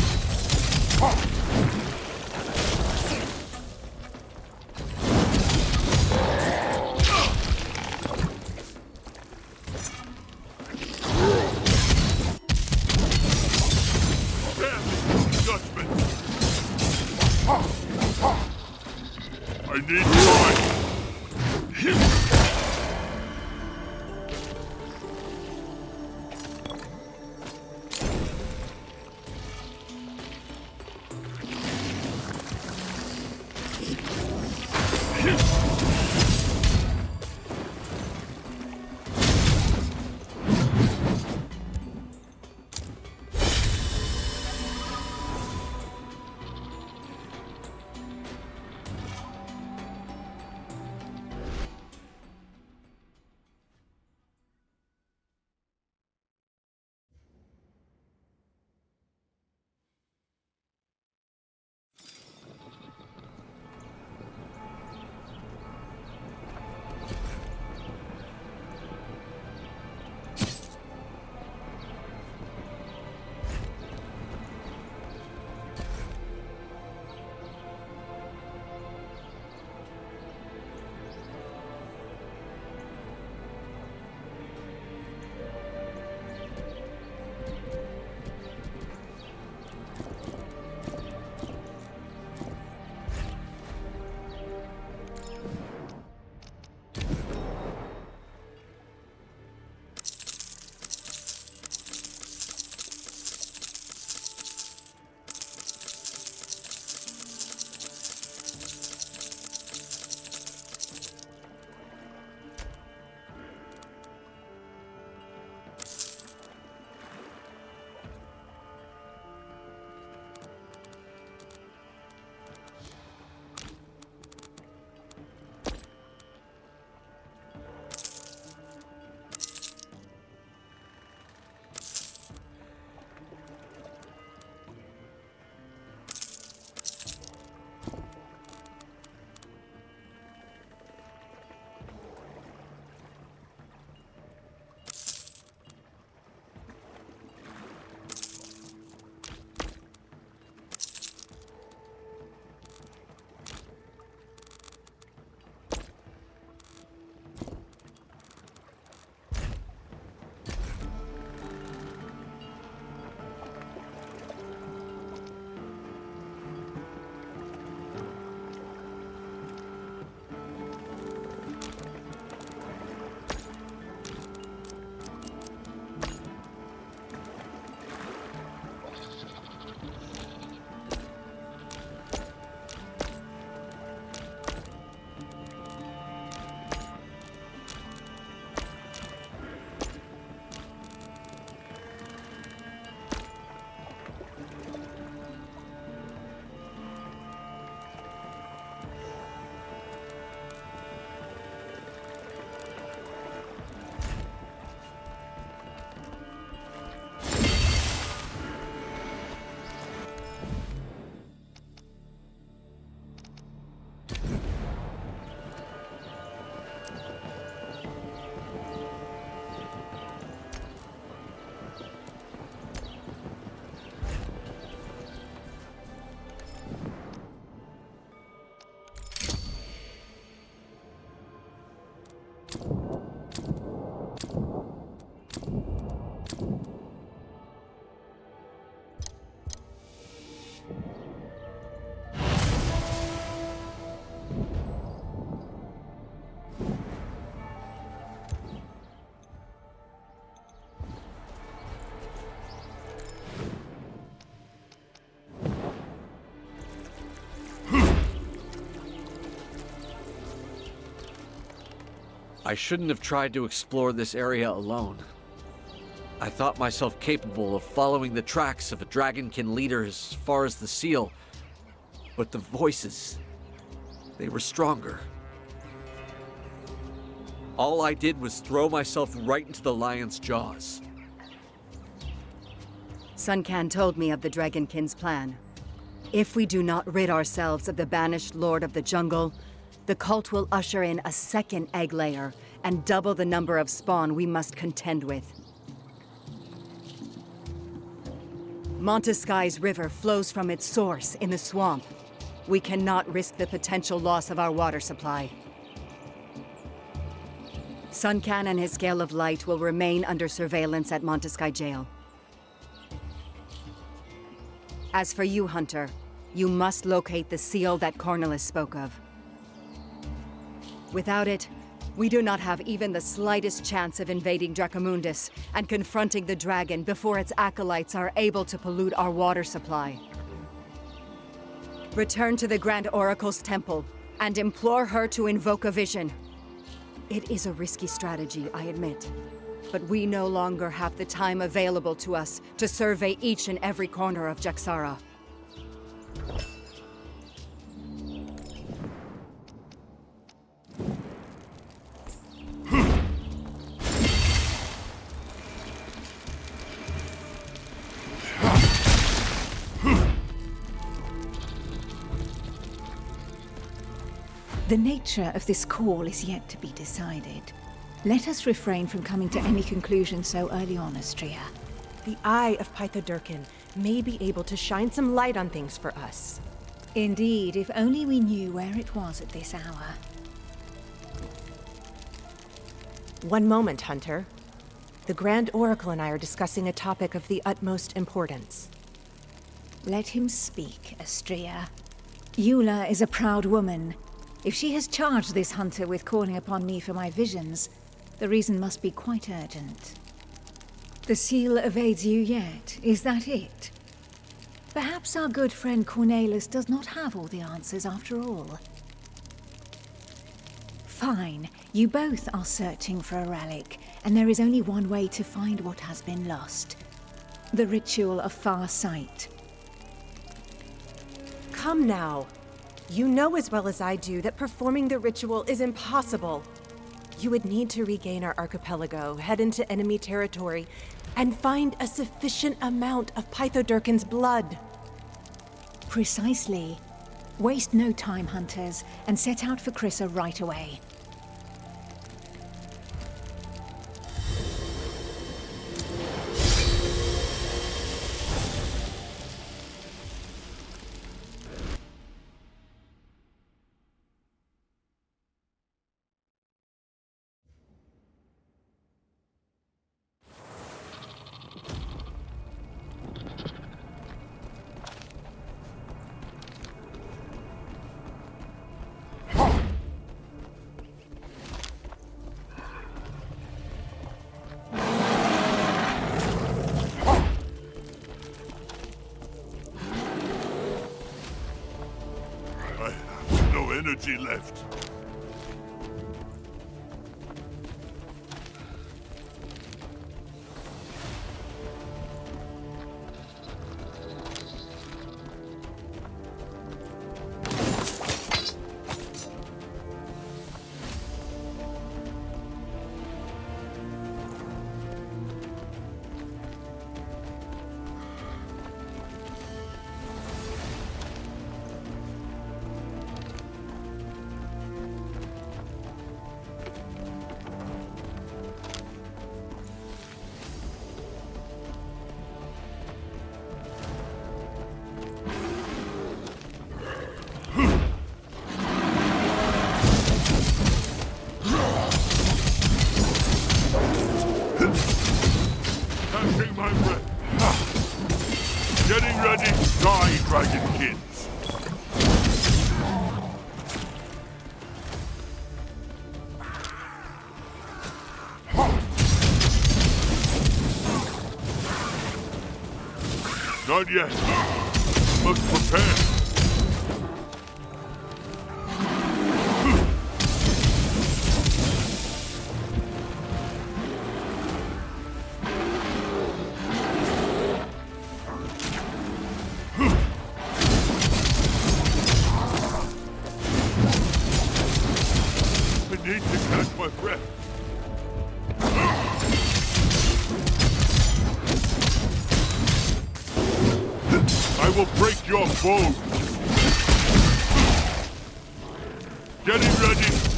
I need time! I shouldn't have tried to explore this area alone. I thought myself capable of following the tracks of a Dragonkin leader as far as the seal, but the voices, they were stronger. All I did was throw myself right into the lion's jaws. Sun Can told me of the Dragonkin's plan. If we do not rid ourselves of the banished Lord of the Jungle, the cult will usher in a second egg layer and double the number of spawn we must contend with. Montesquieu's river flows from its source in the swamp. We cannot risk the potential loss of our water supply. Sun Can and his Scale of Light will remain under surveillance at Montesquieu Jail. As for you, Hunter, you must locate the seal that Cornelis spoke of. Without it, we do not have even the slightest chance of invading Dracomundus and confronting the dragon before its acolytes are able to pollute our water supply. Return to the Grand Oracle's temple and implore her to invoke a vision. It is a risky strategy, I admit, but we no longer have the time available to us to survey each and every corner of Jaxara. The nature of this call is yet to be decided. Let us refrain from coming to any conclusion so early on, Astrea. The eye of Pythodurkin may be able to shine some light on things for us. Indeed, if only we knew where it was at this hour. One moment, Hunter. The Grand Oracle and I are discussing a topic of the utmost importance. Let him speak, Astrea. Eula is a proud woman. If she has charged this hunter with calling upon me for my visions, the reason must be quite urgent. The seal evades you yet, is that it? Perhaps our good friend Cornelis does not have all the answers after all. Fine, you both are searching for a relic, and there is only one way to find what has been lost. The ritual of far sight. Come now. You know as well as I do that performing the ritual is impossible. You would need to regain our archipelago, head into enemy territory, and find a sufficient amount of Pythodurkin's blood. Precisely. Waste no time, hunters, and set out for Crissa right away. Energy left. Catching my breath. Getting ready, die, Dragonkins. Not yet. Must prepare. will break your bone! Getting ready!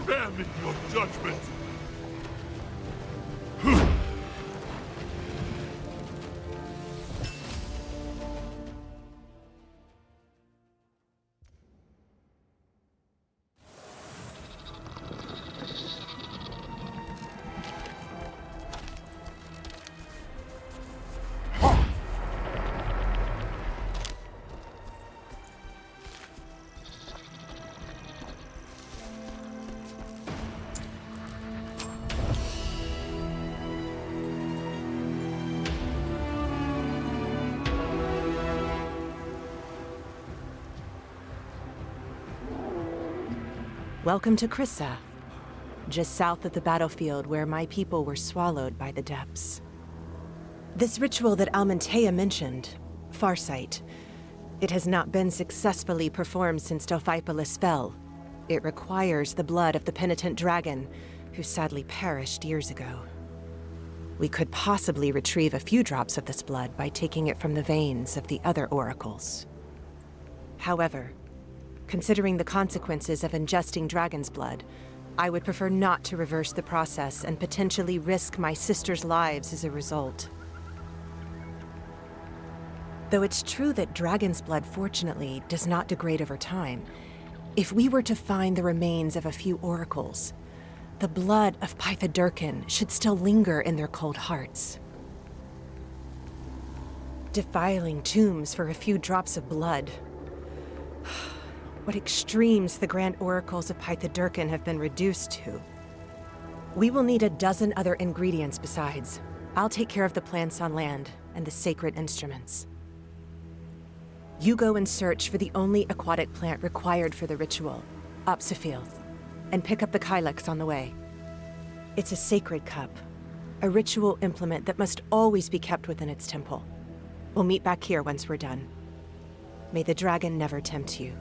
Spare me your judgment! Welcome to Krissa, just south of the battlefield where my people were swallowed by the depths. This ritual that Almantea mentioned, Farsight, it has not been successfully performed since Delphipolis fell. It requires the blood of the penitent dragon, who sadly perished years ago. We could possibly retrieve a few drops of this blood by taking it from the veins of the other oracles. However, considering the consequences of ingesting dragon's blood, I would prefer not to reverse the process and potentially risk my sister's lives as a result. Though it's true that dragon's blood, fortunately, does not degrade over time, if we were to find the remains of a few oracles, the blood of Pythodurkin should still linger in their cold hearts. Defiling tombs for a few drops of blood. What extremes the Grand Oracles of Pythodurkin have been reduced to. We will need a dozen other ingredients besides. I'll take care of the plants on land and the sacred instruments. You go and search for the only aquatic plant required for the ritual, Opsophil, and pick up the Kylex on the way. It's a sacred cup, a ritual implement that must always be kept within its temple. We'll meet back here once we're done. May the dragon never tempt you.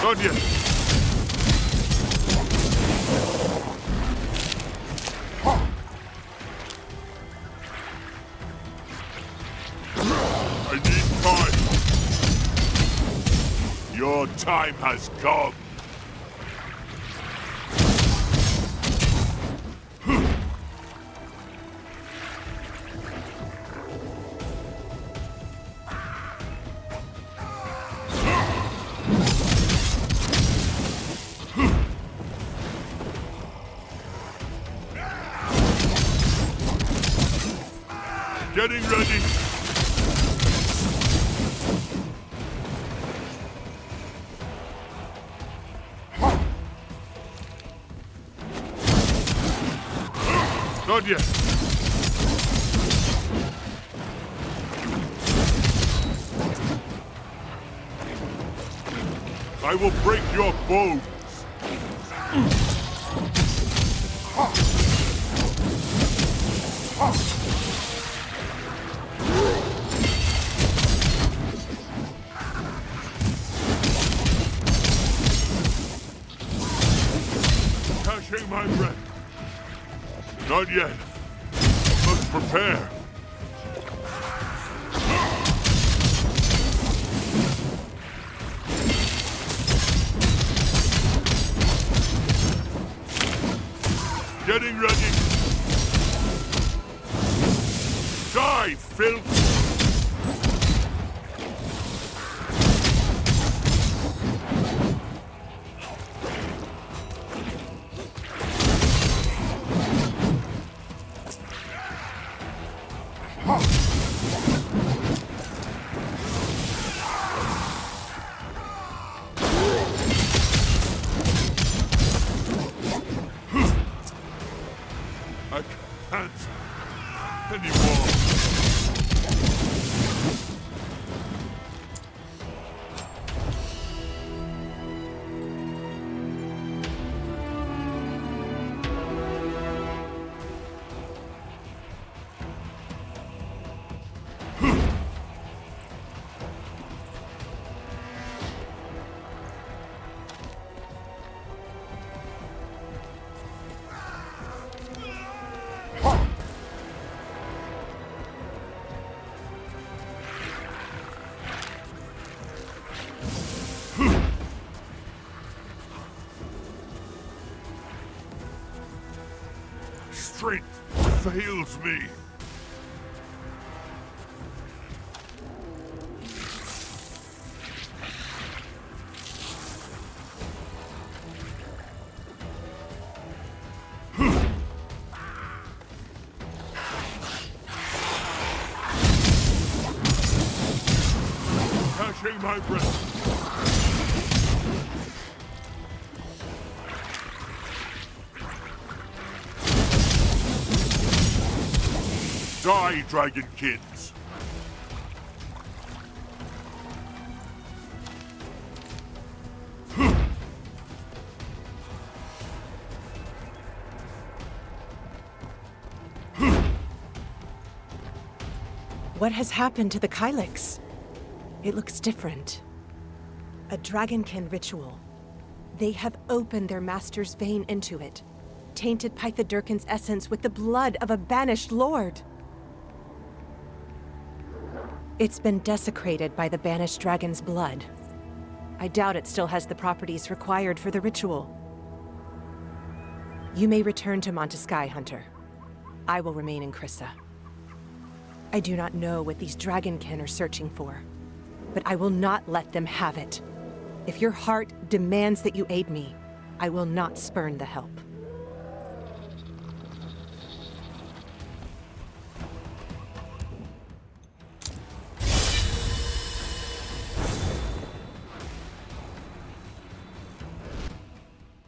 Not yet. I need time. Your time has come. Getting ready. Not yet. I will break your bones. Catching my breath. Not yet. Must prepare. Getting ready. Die, filth! I can't anymore. Strength fails me. Catching my breath. Die, Dragonkins! What has happened to the Kylix? It looks different. A Dragonkin ritual. They have opened their master's vein into it, tainted Pythodurkin's essence with the blood of a banished lord. It's been desecrated by the banished dragon's blood. I doubt it still has the properties required for the ritual. You may return to Montesky, Hunter. I will remain in Crissa. I do not know what these Dragonkin are searching for, but I will not let them have it. If your heart demands that you aid me, I will not spurn the help.